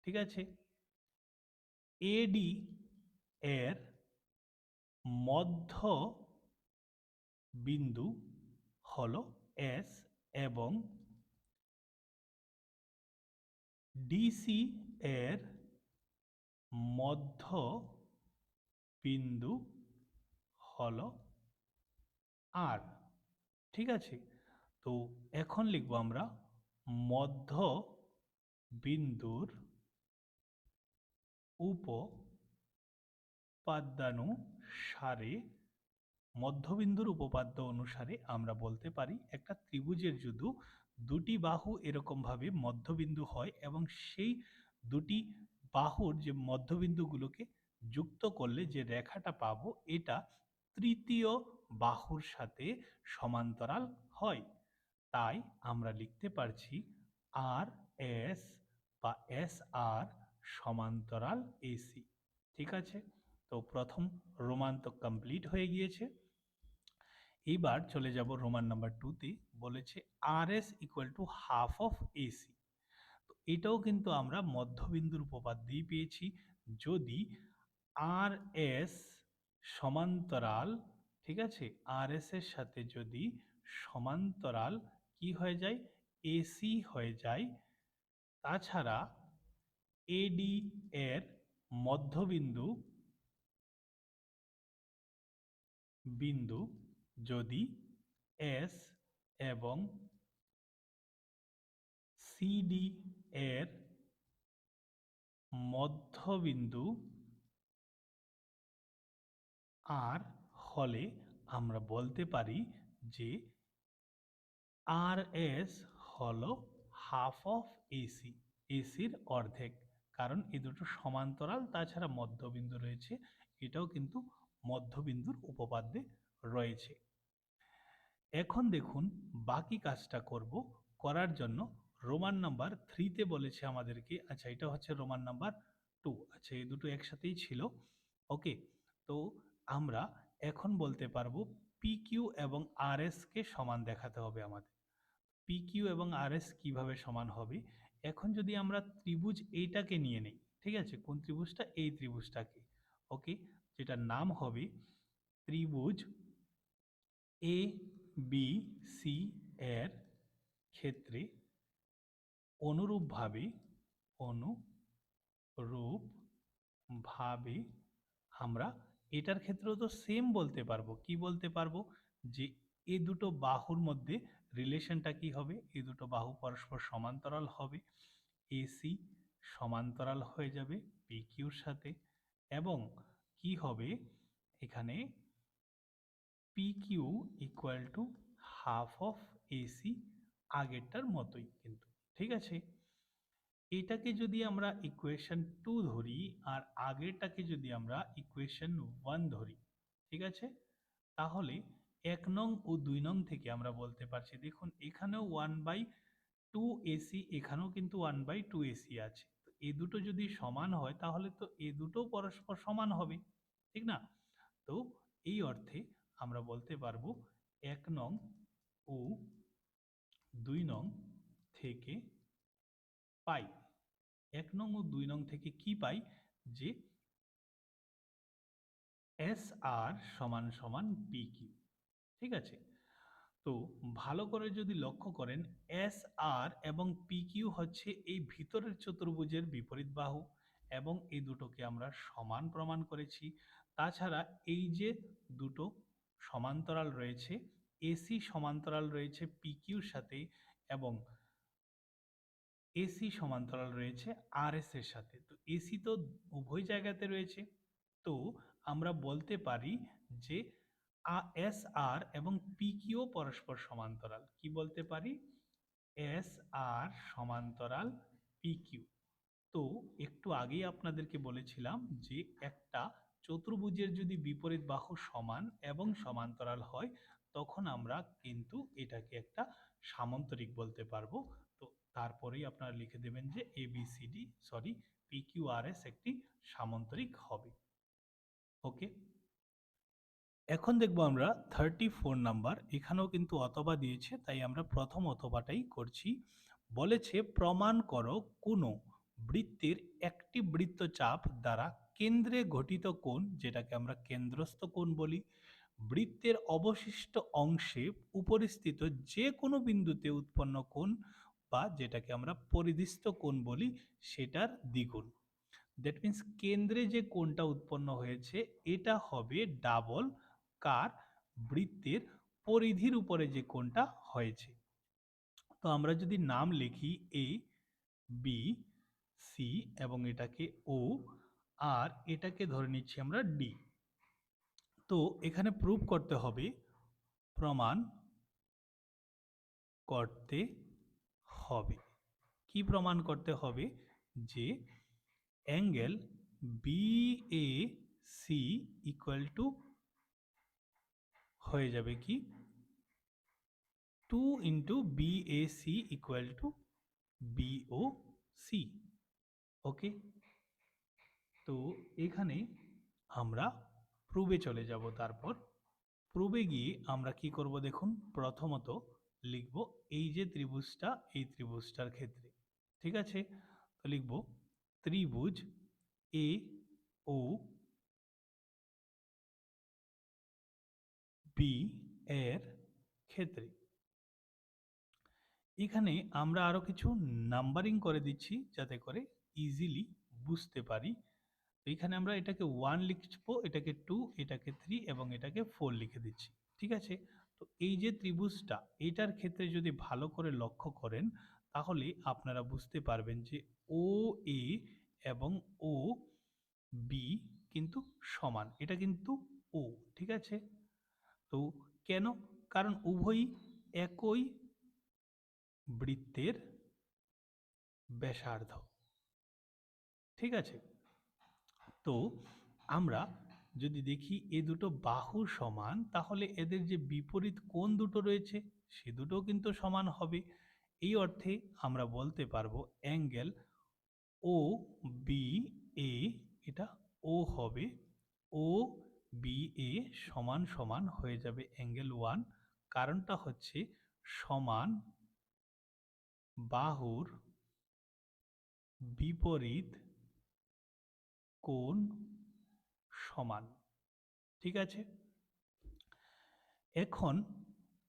ঠিক আছে, এডি এর মধ্য বিন্দু হলো এস এবং ডিসি এর মধ্য বিন্দু হলো আর। ঠিক আছে, তো এখন লিখব আমরা মধ্য বিন্দুর উপপাদ্যানুসারে, মধ্যবিন্দুর উপপাদ্য অনুসারে আমরা বলতে পারি একটা ত্রিভুজের যদি দুটি বাহু এরকম ভাবে মধ্যবিন্দু হয় এবং সেই দুটি বাহুর যে মধ্যবিন্দুগুলোকে যুক্ত করলে যে রেখাটা পাবো এটা তৃতীয় বাহুর সাথে সমান্তরাল হয়, তাই আমরা লিখতে পারছি আর এস বা এস আর সমান্তরাল এসি। ঠিক আছে, তো প্রথম রোমান তো কমপ্লিট হয়ে গিয়েছে। এইবার চলে যাব রোমান নাম্বার 2তে, বলেছে R S equal to half of AC. তো এটাও কিন্তু আমরা মধ্যবিন্দুর উপপাদ্যেই পেয়েছি। যদি আর এস সমান্তরাল, ঠিক আছে, আর এস এর সাথে যদি সমান্তরাল কি হয়ে যায়, এসি হয়ে যায়, তাছাড়া এডি এর মধ্যবিন্দু বিন্দু যদি এস এবং সিডি এর মধ্যবিন্দু আর হলে আমরা বলতে পারি যে আর এস হলো হাফ অফ এসি, এসির অর্ধেক, কারণ এই দুটো সমান্তরাল, তাছাড়া মধ্যবিন্দু রয়েছে, এটাও কিন্তু মধ্যবিন্দুর উপপাদ্যে রয়েছে। এখন দেখুন বাকি কাজটা করব, করার জন্য রোমান নাম্বার 3তে বলেছে আমাদেরকে, আচ্ছা এটা হচ্ছে রোমান নাম্বার 2, আচ্ছা এই দুটো একসাথেই ছিল। ওকে, তো আমরা এখন বলতে পারবো পি কিউ এবং আর এস কে সমান দেখাতে হবে আমাদের। পি কিউ এবং আর এস কিভাবে সমান হবে, এখন যদি আমরা ত্রিভুজ এইটাকে নিয়ে নেই, ঠিক আছে, কোন ত্রিভুজটা, এই ত্রিভুজটাকে। ওকে, যেটার নাম হবে ত্রিভুজ এ বি সি এর ক্ষেত্রে অনুরূপভাবে অনুরূপভাবে আমরা এটার ক্ষেত্রেও তো সেম বলতে পারবো। কি বলতে পারবো? যে এই দুটো বাহুর মধ্যে রিলেশনটা কি হবে? এই দুটো বাহু পরস্পর সমান্তরাল হবে। এসি সমান্তরাল হয়ে যাবে পিকিউর সাথে, এবং কি হবে এখানে PQ equal to half of AC, আগেরটার মতোই কিন্তু। ঠিক আছে, এটাকে যদি আমরা ইকুয়েশন 2 ধরি আর আগেরটাকে যদি আমরা ইকুয়েশন 1 ধরি, ঠিক আছে, তাহলে 1 নং ও 2 নং থেকে আমরা বলতে পারছি, দেখুন এখানেও 1/2 এসি, এখানেও কিন্তু 1/2 এসি আছে। তো এই দুটো যদি সমান হয় তাহলে তো এই দুটো পরস্পর সমান হবে, ঠিক না? তো এই অর্থে আমরা বলতে পারবো 1 নং ও 2 নং থেকে পাই। 1 নং ও 2 নং থেকে কি পাই? যে এস আর সমান সমান পি কিউ। ঠিক আছে, তো ভালো করে যদি লক্ষ্য করেন, এস আর এবং পি কিউ হচ্ছে এই ভিতরের চতুর্ভুজের বিপরীত বাহু, এবং এই দুটোকে আমরা সমান প্রমাণ করেছি। তাছাড়া এই যে দুটো সমান্তরাল রয়েছে, এসি সমান্তরাল রয়েছে পি কিউর সাথে, এবং এসি সমান্তরাল রয়েছে আর এস এর সাথে। তো এসি তো উভয় জায়গাতে রয়েছে, তো আমরা বলতে পারি যে এস আর এবং পি কিউ পরস্পর সমান্তরাল। কি বলতে পারি? এস আর সমান্তরাল পি কিউ। তো একটু আগেই আপনাদেরকে বলেছিলাম যে একটা চতুর্ভুজের যদি বিপরীত বাহু সমান এবং সমান্তরাল হয়, তখন আমরা কিন্তু এটাকে একটা সামান্তরিক বলতে পারবো। তো তারপরেই আপনারা লিখে দেবেন যে পি কিউ আর এস একটি সামান্তরিক হবে। ওকে, এখন দেখবো আমরা 34 নাম্বার। এখানেও কিন্তু অথবা দিয়েছে, তাই আমরা প্রথম অথবাটাই করছি। বলেছে প্রমাণ করো কোনো বৃত্তের একটি বৃত্তচাপ দ্বারা কেন্দ্রে গঠিত কোণ, যেটাকে আমরা কেন্দ্রস্থ কোণ বলি, বৃত্তের অবশিষ্ট অংশে উপরিস্থিত যে কোনো বিন্দুতে উৎপন্ন কোণ, বা যেটাকে আমরা পরিধিস্থ কোণ বলি, সেটার দ্বিগুণ। দ্যাট মিন্স কেন্দ্রে যে কোণটা উৎপন্ন হয়েছে এটা হবে ডাবল কার? বৃত্তের পরিধির উপরে যে কোণটা হয়েছে। তো আমরা যদি নাম লিখি এ বি সি এবং এটাকে ও, আর এটাকে ধরে নিচ্ছি আমরা ডি। তো এখানে প্রুভ করতে হবে, প্রমাণ করতে হবে। কি প্রমাণ করতে হবে? যে অ্যাঙ্গেল BAC ইকুয়াল টু হয়ে যাবে কি 2 into BAC equal to BOC। ওকে, তো এখানে আমরা প্রুভে চলে যাব। তারপর প্রুভে গিয়ে আমরা কি করব দেখুন, প্রথমত লিখব এই যে ত্রিভুজটা, এই ত্রিভুজটার ক্ষেত্রে, ঠিক আছে, তো লিখব ত্রিভুজ এ ও বি এর ক্ষেত্রে। এখানে আমরা আরো কিছু নাম্বারিং করে দিচ্ছি যাতে করে ইজিলি বুঝতে পারি। তো এখানে আমরা এটাকে 1 লিখবো, এটাকে 2, এটাকে 3 এবং এটাকে 4 লিখে দিচ্ছি। ঠিক আছে, তো এই যে ত্রিভুজটা, এটার ক্ষেত্রে যদি ভালো করে লক্ষ্য করেন তাহলে আপনারা বুঝতে পারবেন যে ও এ এবং ও বি কিন্তু সমান, এটা কিন্তু ও। ঠিক আছে, তো কেন? কারণ উভয়ই একই বৃত্তের ব্যাসার্ধ। ঠিক আছে, তো আমরা যদি দেখি এ দুটো বাহু সমান, তাহলে এদের যে বিপরীত কোণ দুটো রয়েছে সে দুটো কিন্তু সমান হবে। এই অর্থে আমরা বলতে পারবো অ্যাঙ্গেল ও বি এ, এটা ও হবে, ও বি এ সমান সমান হয়ে যাবে অ্যাঙ্গেল 1। কারণটা হচ্ছে সমান বাহুর বিপরীত কোণ সমান। ঠিক আছে, এখন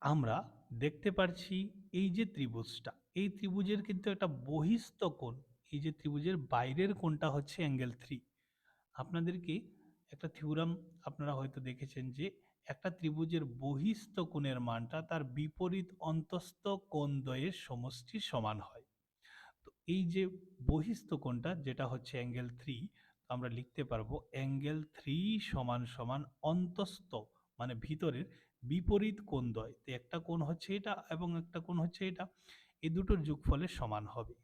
আমরা দেখতে পাচ্ছি এই যে ত্রিভুজটা, এই ত্রিভুজের কিন্তু একটা বহিস্থ কোণ, এই যে ত্রিভুজের বাইরের কোণটা হচ্ছে অ্যাঙ্গেল 3। আপনাদেরকে একটা থিওরাম আপনারা হয়তো দেখেছেন যে একটা ত্রিভুজের বহিস্থ কোণের মানটা তার বিপরীত অন্তস্থ কোণ দ্বয়ের সমষ্টির সমান হয়। তো এই যে বহিস্থ কোণটা যেটা হচ্ছে অ্যাঙ্গেল 3, আমরা লিখতে পারবো অ্যাঙ্গেল 3 সমান সমান অন্তস্থ মানে ভিতরের বিপরীত কোণদ্বয়। তো একটা কোণ হচ্ছে এটা এবং একটা কোণ হচ্ছে এটা, এই দুটোর যোগফলের সমান হবে।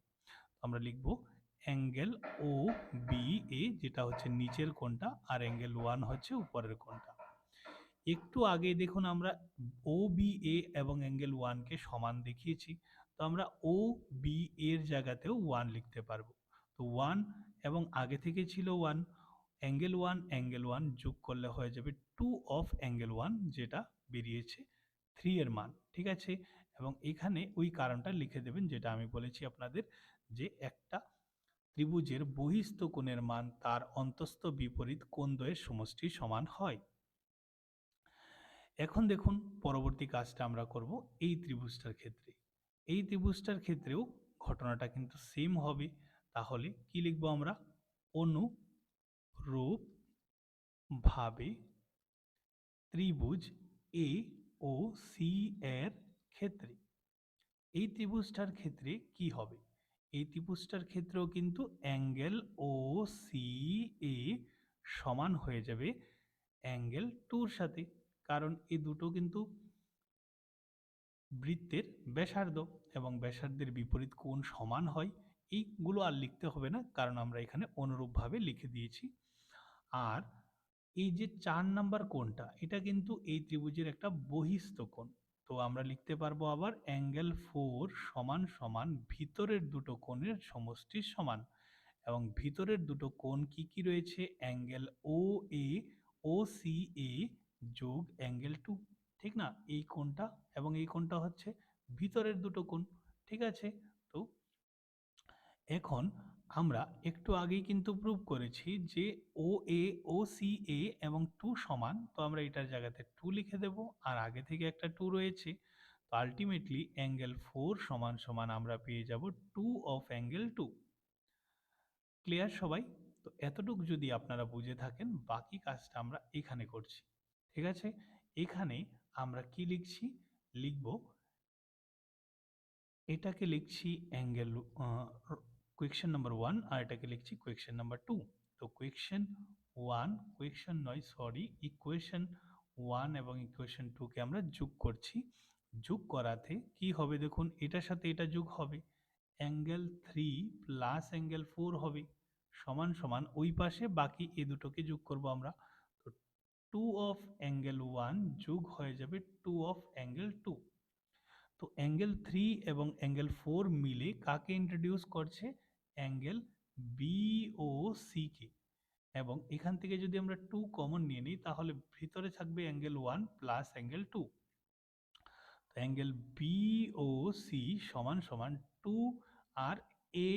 আমরা লিখব অ্যাঙ্গেল ও বি এ, যেটা হচ্ছে নিচের কোণটা, আর অ্যাঙ্গেল 1 হচ্ছে উপরের কোণটা। একটু আগে দেখুন আমরা ও বি এ এবং অ্যাঙ্গেল 1 কে সমান দেখিয়েছি, তো আমরা ও বি এর জায়গাতেও 1 লিখতে পারবো। তো 1 এবং আগে থেকে ছিল 1, অ্যাঙ্গেল 1 যোগ করলে হয়ে যাবে 2 অফ অ্যাঙ্গেল 1, যেটা বেরিয়েছে 3 এর মান। ঠিক আছে, এবং এখানে ওই কারণটা লিখে দেবেন যেটা আমি বলেছি আপনাদের, যে একটা ত্রিভুজের বহিস্থ কোণের মান তার অন্তস্থ বিপরীত কোণদ্বয়ের সমষ্টি সমান হয়। এখন দেখুন পরবর্তী কাজটা আমরা করব এই ত্রিভুজটার ক্ষেত্রে। এই ত্রিভুজটার ক্ষেত্রেও ঘটনাটা কিন্তু সেম হবে। তাহলে কি লিখব আমরা? অনুরূপ ভাবে ত্রিভুজ এ ও সি এর ক্ষেত্রে, এই ত্রিভুজটার ক্ষেত্রে কি হবে? এই ত্রিভুজটার ক্ষেত্রেও কিন্তু অ্যাঙ্গেল ও সি এ সমান হয়ে যাবে অ্যাঙ্গেল 2 এর সাথে, কারণ এই দুটো কিন্তু বৃত্তের ব্যাসার্ধ এবং ব্যাসার্ধের বিপরীত কোণ সমান হয়। এইগুলো আর লিখতে হবে না, কারণ আমরা এখানে অনুরূপভাবে লিখে দিয়েছি। আর এই যে 4 নাম্বার কোণটা, এটা কিন্তু এই ত্রিভুজের একটা বহিস্থ কোণ। তো আমরা লিখতে পারবো আবার অ্যাঙ্গেল 4 সমান সমান ভিতরের দুটো কোণের সমষ্টির সমান। এবং ভিতরের দুটো কোণ কি কি রয়েছে? অ্যাঙ্গেল ও এ ও সি এ যোগ অ্যাঙ্গেল 2, ঠিক না? এই কোণটা এবং এই কোণটা হচ্ছে ভিতরের দুটো কোণ। ঠিক আছে, তো এখন আমরা একটু আগেই কিন্তু প্রুভ করেছি যে ও এ ও সি এ এবং 2 সমান, তো আমরা এটার জায়গাতে 2 লিখে দেব, আর আগে থেকে একটা 2 রয়েছে। তো আলটিমেটলি অ্যাঙ্গেল 4 সমান সমান আমরা পেয়ে যাব 2 অফ অ্যাঙ্গেল 2। ক্লিয়ার সবাই? তো এতটুকু যদি আপনারা বুঝে থাকেন, বাকি কাজটা আমরা এখানে করছি। ঠিক আছে, এখানে আমরা কি লিখছি? লিখব, এটাকে লিখছি অ্যাঙ্গেল কোয়েকশন নাম্বার 1, আর এটাকে লিখছি কোয়েকশন নাম্বার 2। তো কোয়েকশন 1, কোয়েকশন নয় সরি, ইকুয়েশন 1 এবং ইকুয়েশন 2 কে আমরা যোগ করছি। যোগ করাতে কি হবে দেখুন, এটার সাথে এটা যোগ হবে, অ্যাঙ্গেল 3 প্লাস অ্যাঙ্গেল 4 হবে, সমান সমান ওই পাশে বাকি এই দুটোকে যোগ করব আমরা। তো 2 অফ অ্যাঙ্গেল 1 যোগ হয়ে যাবে 2 অফ অ্যাঙ্গেল 2। তো অ্যাঙ্গেল 3 এবং অ্যাঙ্গেল 4 মিলে কাকে ইন্ট্রোডিউস করছে? অ্যাঙ্গেল বি ও সি কে। এবং এখান থেকে যদি আমরা 2 কমন নিয়ে নিই, তাহলে ভিতরে থাকবে অ্যাঙ্গেল 1 প্লাস অ্যাঙ্গেল 2। তো অ্যাঙ্গেল বি ও সি সমান সমান 2, আর এ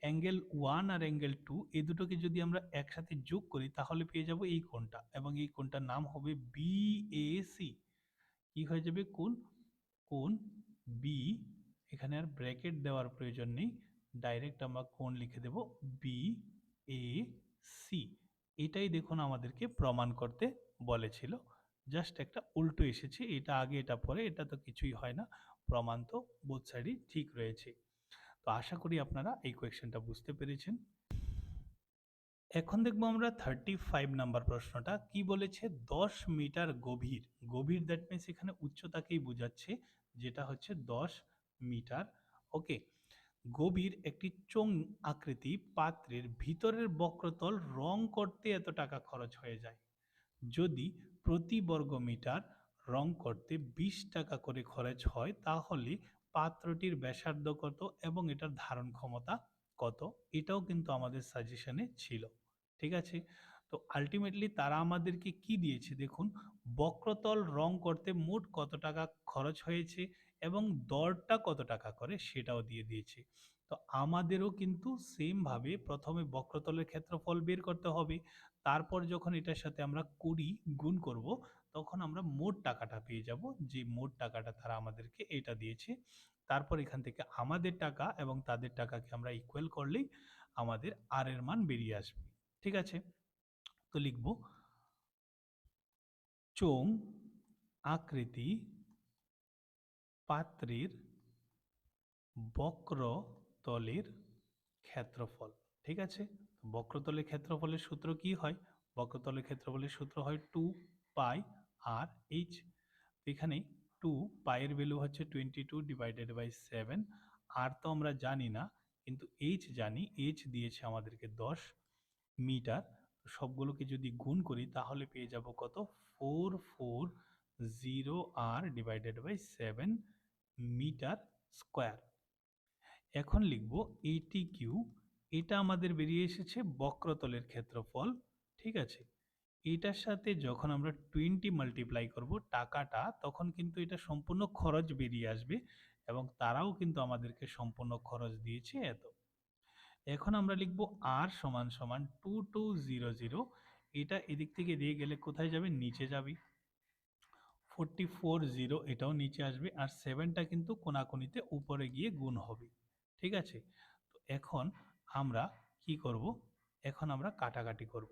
অ্যাঙ্গেল 1 আর অ্যাঙ্গেল 2 এই দুটোকে যদি আমরা একসাথে যোগ করি, তাহলে পেয়ে যাব এই কোণটা, এবং এই কোণটার নাম হবে বিএসি। কি হয়ে যাবে? কোণ কোণ বি, এখানে আর ব্র্যাকেট দেওয়ার প্রয়োজন নেই, ডাইরেক্ট আমরা কোণ লিখে দেব বি এ সি। এটাই দেখুন আমাদেরকে প্রমাণ করতে বলেছিল, জাস্ট একটা উল্টো এসেছে, এটা আগে এটা পরে, এটা তো কিছুই হয় না, প্রমাণ তো বোথ সাইডই ঠিক রয়েছে। তো আশা করি আপনারা এই কোয়েশ্চেনটা বুঝতে পেরেছেন। এখন দেখবো আমরা 35 নাম্বার প্রশ্নটা কি বলেছে। 10 মিটার গভীর, গভীর দ্যাট মিনস এখানে উচ্চতাকেই বোঝাচ্ছে, যেটা হচ্ছে 10 মিটার। ওকে, গভীর একটি চোঙ আকৃতি পাত্রের ভিতরের বক্রতল রং করতে এত টাকা খরচ হয়ে যায়। যদি প্রতি বর্গ মিটার রং করতে 20 টাকা করে খরচ হয়, তাহলে পাত্রটির ব্যাসার্ধ কত এবং এটার ধারণ ক্ষমতা কত? এটাও কিন্তু আমাদের সাজেশনে ছিল। ঠিক আছে, তো আলটিমেটলি তারা আমাদেরকে কি দিয়েছে দেখুন, বক্রতল রং করতে মোট কত টাকা খরচ হয়েছে এবং দরটা কত টাকা করে সেটাও দিয়ে দিয়েছে। তো আমাদেরও কিন্তু সেম ভাবে প্রথমে বক্রতলের ক্ষেত্রফল বের করতে হবে। তারপর যখন এটার সাথে আমরা 20 গুণ করব, তখন আমরা মোট টাকাটা পেয়ে যাব, যে মোট টাকাটা তারা আমাদেরকে এটা দিয়েছে। তারপর এখান থেকে আমাদের টাকা এবং তাদের টাকাকে আমরা ইকুয়াল করলেই আমাদের আর এর মান বেরিয়ে আসবে। ঠিক আছে, তো লিখব চোং আকৃতি পাত্রের বক্রতলের ক্ষেত্রফল। ঠিক আছে, বক্রতলের ক্ষেত্রফলের সূত্র কি হয়? বক্রতলের ক্ষেত্রফলের সূত্র হয় 2 পাই আর এইচ। এখানে 2 পাইয়ের ভ্যালু হচ্ছে 22 ডিভাইডেড বাই 7। আর তো আমরা জানি না, কিন্তু এইচ জানি, এইচ দিয়েছে আমাদেরকে 10 মিটার। সবগুলোকে যদি গুণ করি তাহলে পেয়ে যাব কত? 440 আর ডিভাইডেড বাই 7 মিটার স্কোয়ার। এখন লিখব এইটি কিউ, এটা আমাদের বেরিয়ে এসেছে বক্রতলের ক্ষেত্রফল। ঠিক আছে, এটার সাথে যখন আমরা 20 মাল্টিপ্লাই করব টাকাটা, তখন কিন্তু এটা সম্পূর্ণ খরচ বেরিয়ে আসবে, এবং তারাও কিন্তু আমাদেরকে সম্পূর্ণ খরচ দিয়েছে এত। এখন আমরা লিখব আর সমান সমান 2200, এটা এদিক থেকে দিয়ে গেলে কোথায় যাবে? নিচে যাবে। 440 এটাও নিচে আসবে, আর 7টা কিন্তু কোনাকুনিতে উপরে গিয়ে গুণ হবে। ঠিক আছে, তো এখন আমরা কি করব? এখন আমরা কাটাকাটি করব।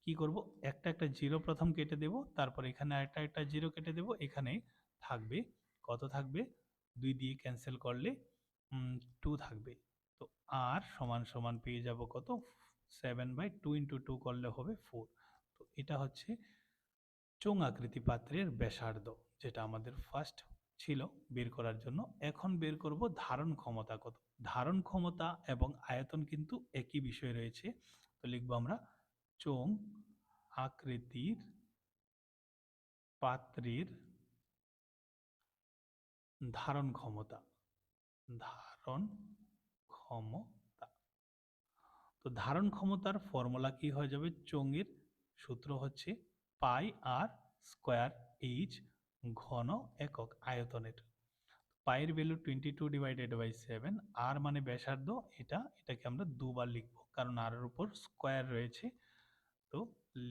কি করব? একটা একটা জিরো প্রথম কেটে দেব, তারপর এখানে একটা একটা জিরো কেটে দেব। এখানে থাকবে কত? থাকবে 2 দিয়ে ক্যান্সেল করলে 2 থাকবে। তো আর সমান সমান পেয়ে যাব কত? 7/2 ইন্টু 2 করলে হবে 4। তো এটা হচ্ছে চোঙ আকৃতি পাত্রের ব্যাসার্ধ, যেটা আমাদের ফার্স্ট ছিল বের করার জন্য। এখন বের করব ধারণ ক্ষমতা কত। ধারণ ক্ষমতা এবং আয়তন কিন্তু একই বিষয় রয়েছে, তো লিখবো আমরা চোঙ আকৃতির পাত্রের ধারণ ক্ষমতা। ধারণ ক্ষমতা, তো ধারণ ক্ষমতার ফর্মুলা কি হয়ে যাবে? চোঙের সূত্র হচ্ছে পাই আর স্কোয়ার এইচ ঘন একক আয়তনের। পাইয়ের ভ্যালু 22 ডিভাইডেড বাই 7, আর মানে ব্যাসার্ধ, এটাকে আমরা দুবার লিখব কারণ আর এর উপর স্কোয়ার রয়েছে, তো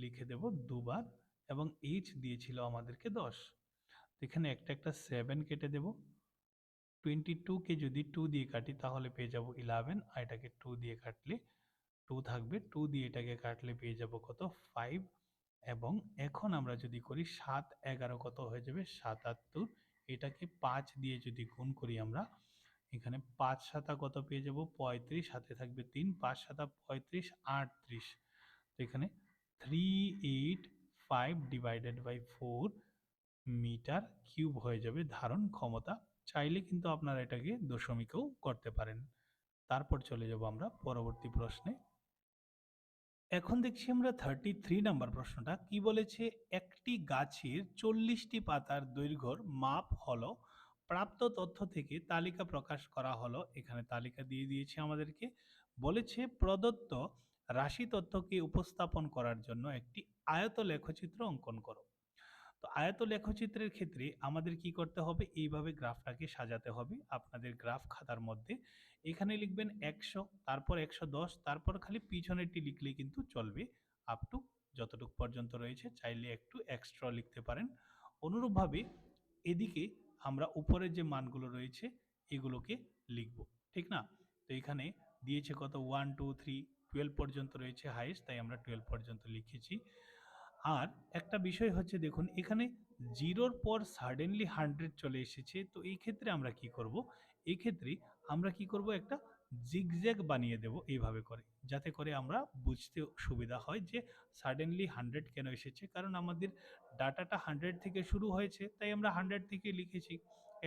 লিখে দেব দুবার। এবং এইচ দিয়েছিল আমাদেরকে 10, এখানে একটা একটা 7 কেটে দেব। 22কে যদি 2 দিয়ে কাটি তাহলে পেয়ে যাব 11, আর এটাকে 2 দিয়ে কাটলে 2 থাকবে, 2 দিয়ে এটাকে কাটলে পেয়ে যাব কত? 5। এবং এখন আমরা যদি করি 7 11 কত হয়ে যাবে? 77। এটাকে 5 দিয়ে যদি গুণ করি আমরা, এখানে 5 সাতা কত পেয়ে যাব? 35, হাতে থাকবে 3, 5 সাতা 35, 38। তো এখানে 385 ডিভাইডেড বাই 4 মিটার কিউব হয়ে যাবে ধারণ ক্ষমতা। চাইলে কিন্তু আপনারা এটাকে দশমিকেও করতে পারেন। তারপর চলে যাব আমরা পরবর্তী প্রশ্নে। এখন দেখছি আমরা 33 নাম্বার প্রশ্নটা কি বলেছে? একটি গাছের 40টি পাতার দৈর্ঘ্যর মাপ হলো, প্রাপ্ত তথ্য থেকে তালিকা প্রকাশ করা হলো। এখানে তালিকা দিয়ে দিয়েছে আমাদেরকে, বলেছে প্রদত্ত রাশি তথ্যকে উপস্থাপন করার জন্য একটি আয়ত লেখচিত্র অঙ্কন করো। তো আয়ত লেখচিত্রের ক্ষেত্রে আমাদের কি করতে হবে? এইভাবে গ্রাফটাকে সাজাতে হবে আপনাদের গ্রাফ খাতার মধ্যে। এখানে লিখবেন 100, তারপর 110, তারপর খালি পিছনেরটি লিখলেই কিন্তু চলবে, আপ টু যতটুকু পর্যন্ত রয়েছে। চাইলে একটু এক্সট্রা লিখতে পারেন। অনুরূপভাবে এদিকে আমরা উপরের যে মানগুলো রয়েছে এগুলোকে লিখব, ঠিক না? তো এখানে দিয়েছে কত? 1 2 3 12 পর্যন্ত রয়েছে হাইয়েস্ট, তাই আমরা 12 পর্যন্ত লিখেছি। আর একটা বিষয় হচ্ছে, দেখুন এখানে জিরোর পর সাডেনলি 100 চলে এসেছে, তো এই ক্ষেত্রে আমরা কি করব? এই ক্ষেত্রে আমরা কি করব? একটা জিগজ্যাগ বানিয়ে দেব এইভাবে করে, যাতে করে আমরা বুঝতে সুবিধা হয় যে সাডেনলি 100 কেন এসেছে। কারণ আমাদের ডাটাটা 100 থেকে শুরু হয়েছে, তাই আমরা 100 থেকে লিখেছি,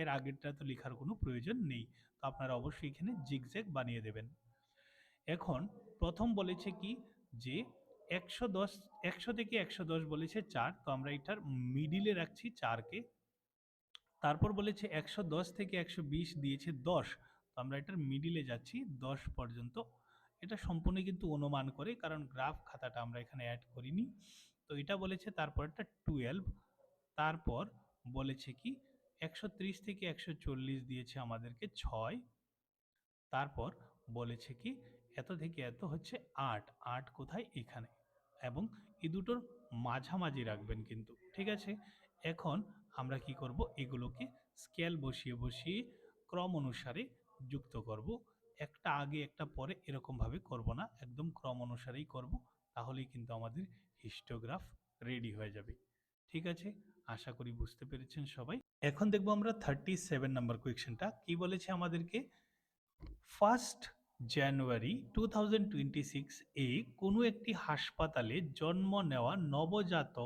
এর আগেরটা তো লেখার কোনো প্রয়োজন নেই। তো আপনারা অবশ্যই এখানে জিগজ্যাগ বানিয়ে দেবেন। এখন প্রথম বলেছে কি, যে 110, 100 থেকে 110 বলেছে 4, তো আমরা এটার মিডিলে রাখছি 4কে। তারপর বলেছে 110 থেকে 120 দিয়েছে 10, তো আমরা এটার মিডিলে যাচ্ছি 10 পর্যন্ত। এটা সম্পূর্ণ কিন্তু অনুমান করে, কারণ গ্রাফ খাতাটা আমরা এখানে অ্যাড করিনি। তো এটা বলেছে, তারপর একটা 12, তারপর বলেছে কি 130 থেকে 140 দিয়েছে আমাদেরকে 6, তারপর বলেছে কি এত থেকে এত হচ্ছে 8, 8 কোথায়? এখানে। এবং এই দুটোর মাঝামাঝি রাখবেন কিন্তু, ঠিক আছে। এখন আমরা কি করব, এগুলোকে স্কেল বসিয়ে বসিয়ে ক্রম অনুসারে যুক্ত করব। একটা আগে একটা পরে এরকম ভাবে করব না, একদম ক্রম অনুসারেই করব, তাহলেই কিন্তু আমাদের হিস্টোগ্রাফ রেডি হয়ে যাবে। ঠিক আছে, আশা করি বুঝতে পেরেছেন সবাই। এখন দেখবো আমরা 37 নাম্বার কোয়েশ্চেনটা কি বলেছে আমাদেরকে। 1 জানুয়ারি 2026 এ কোনো একটি হাসপাতালে জন্ম নেওয়া নবজাত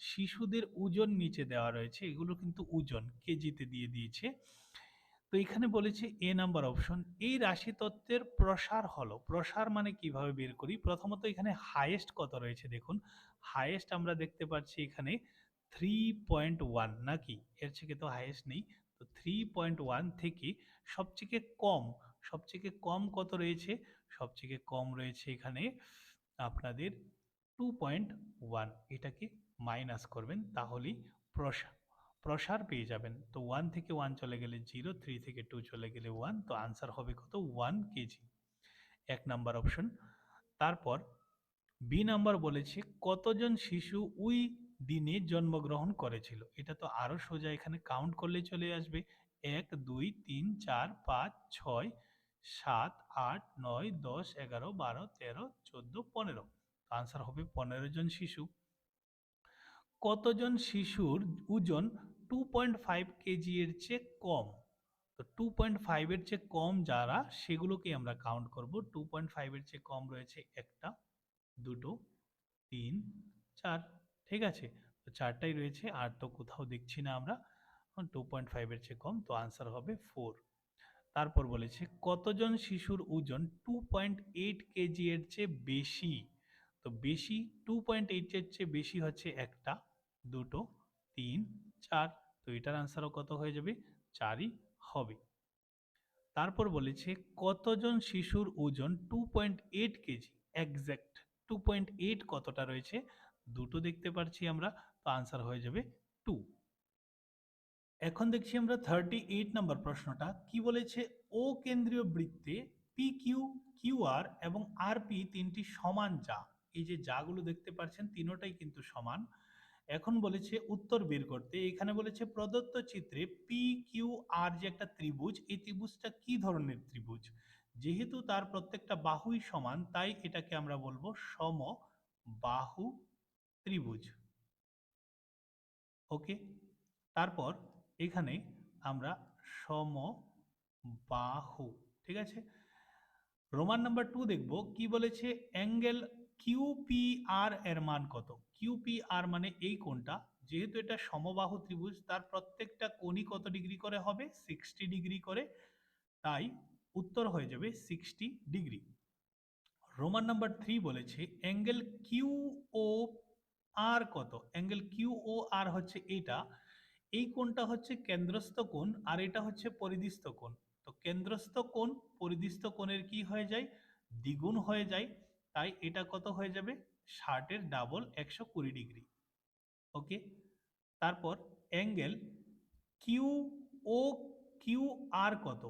শিশুদের ওজন নিচে দেওয়া রয়েছে, এগুলো কিন্তু ওজন কেজিতে দিয়ে দিয়েছে। তো এখানে বলেছে এ নাম্বার অপশন, এই রাশি তত্ত্বের প্রসার হলো, প্রসার মানে কিভাবে বের করি, প্রথমত এখানে হাইয়েস্ট কত রয়েছে দেখুন, হাইয়েস্ট আমরা দেখতে পাচ্ছি এখানে 3.1 নাকি, এর থেকে তো হাইয়েস্ট নেই। তো 3.1 থেকে সবথেকে কম, সবথেকে কম কত রয়েছে, সবথেকে কম রয়েছে এখানে আপনাদের 2.1, এটাকে মাইনাস করবেন তাহলেই প্রসার প্রসার পেয়ে যাবেন। তো 1 থেকে 1 চলে গেলে 0, 3 থেকে 2 চলে গেলে 1, তো আনসার হবে কত, 1 কেজি, 1 নাম্বার অপশন। তারপর বি নাম্বার বলেছে কতজন শিশু ওই দিনে জন্মগ্রহণ করেছিল, এটা তো আরো সোজা, এখানে কাউন্ট করলে চলে আসবে 1 2 3 4 5 6 7 8 9 10 11 12 13 14 15, আনসার হবে 15 জন শিশু। কতজন শিশুর ওজন 2.5 কেজি এর চেয়ে কম, তো 2.5 এর চেয়ে কম যারা, সেগুলোকে আমরা কাউন্ট করব। 2.5 এর চেয়ে কম রয়েছে একটা, দুটো, 3, 4, ঠিক আছে, তো 4টাই রয়েছে, আর তো কোথাও দেখছি না আমরা। 2.5 এর চেয়ে কম, তো আনসার হবে 4। তারপর বলেছে কতজন শিশুর ওজন 2.8 কেজি এর চেয়ে বেশি, তো বেশি 2.8 এর চেয়ে বেশি হচ্ছে একটা, দুটো, 3, 4, তো এটার আনসারও কত হয়ে যাবে, 4ই হবে। তারপর বলেছে কতজন শিশুর ওজন 2.8 কেজি, এক্স্যাক্ট 2.8 কতটা রয়েছে, দুটো দেখতে পাচ্ছি আমরা, তো আনসার হয়ে যাবে 2। এখন দেখছি আমরা 38 নম্বর প্রশ্নটা কি বলেছে, ও কেন্দ্রীয় বৃত্তে পি কিউ, কিউ আর এবং আর পি তিনটি সমান যা, এই যে যাগুলো দেখতে পাচ্ছেন তিনোটাই কিন্তু সমান। এখন বলেছে উত্তর বের করতে, এখানে বলেছে প্রদত্ত চিত্রে পি কিউ আর যে একটা ত্রিভুজ, এই ত্রিভুজটা কি ধরনের ত্রিভুজ, যেহেতু তার প্রত্যেকটা বাহুই সমান তাই এটাকে আমরা বলবো সমবাহু ত্রিভুজ। ওকে, তারপর এখানে আমরা সমবাহু, ঠিক আছে। রোমান নাম্বার 2 দেখব কি বলেছে, অ্যাঙ্গেল কিউপিআর এর মান কত, কিউপিআর মানে এই কোণটা, যেহেতু এটা সমবাহু ত্রিভুজ তার প্রত্যেকটা কোণই কত ডিগ্রি করে হবে, 60 ডিগ্রি করে, তাই উত্তর হয়ে যাবে 60 ডিগ্রি। রোমান নাম্বার 3 বলেছে অ্যাঙ্গেল কিউ ও আর কত, অ্যাঙ্গেল কিউ ও আর হচ্ছে এটা, এই কোণটা হচ্ছে কেন্দ্রস্থ কোণ আর এটা হচ্ছে পরিধিস্থ কোণ, তো কেন্দ্রস্থ কোণ পরিধিস্থ কোণের কি হয়ে যায়, দ্বিগুণ হয়ে যায়, তাই এটা কত হয়ে যাবে, 60 এর ডাবল 120 ডিগ্রি। ওকে, তারপর angle Q O Q R কত,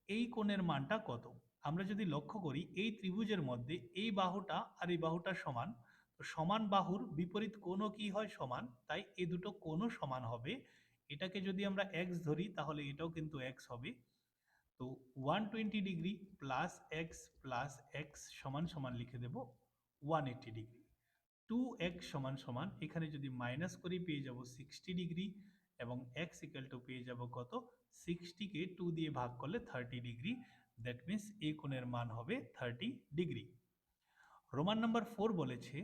এই কোণের মানটা কত, আমরা যদি লক্ষ্য করি এই ত্রিভুজের মধ্যে এই বাহুটা আর এই বাহুটা সমান, তো সমান বাহুর বিপরীত কোণও কি হয়, সমান, তাই এই দুটো কোণও সমান হবে। এটাকে যদি আমরা এক্স ধরি তাহলে এটাও কিন্তু এক্স হবে, তো 120 ডিগ্রি প্লাস এক্স সমান সমান লিখে দেব 180 ডিগ্রি। 2x সমান সমান এখানে যদি মাইনাস করি পেয়ে যাব 60 ডিগ্রি, এবং x ইকুয়াল টু পেয়ে যাব কত, 60 কে 2 দিয়ে ভাগ করলে 30 ডিগ্রি, দ্যাট মিন্স এই কোণের মান হবে 30 ডিগ্রি। রোমান নাম্বার 4 বলেছে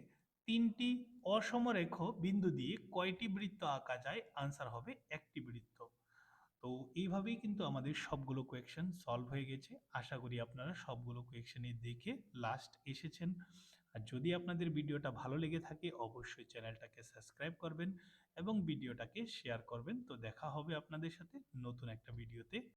তিনটি অসমরেখ বিন্দু দিয়ে কয়টি বৃত্ত আঁকা যায়, আনসার হবে একটি বৃত্ত। তো এইভাবেই কিন্তু আমাদের সবগুলো কোয়েকশন সলভ হয়ে গেছে, আশা করি আপনারা সবগুলো কোয়েকশনই দেখে লাস্ট এসেছেন। আর যদি আপনাদের ভিডিওটা ভালো লেগে থাকে অবশ্যই চ্যানেলটাকে সাবস্ক্রাইব করবেন এবং ভিডিওটাকে শেয়ার করবেন। তো দেখা হবে আপনাদের সাথে নতুন একটা ভিডিওতে।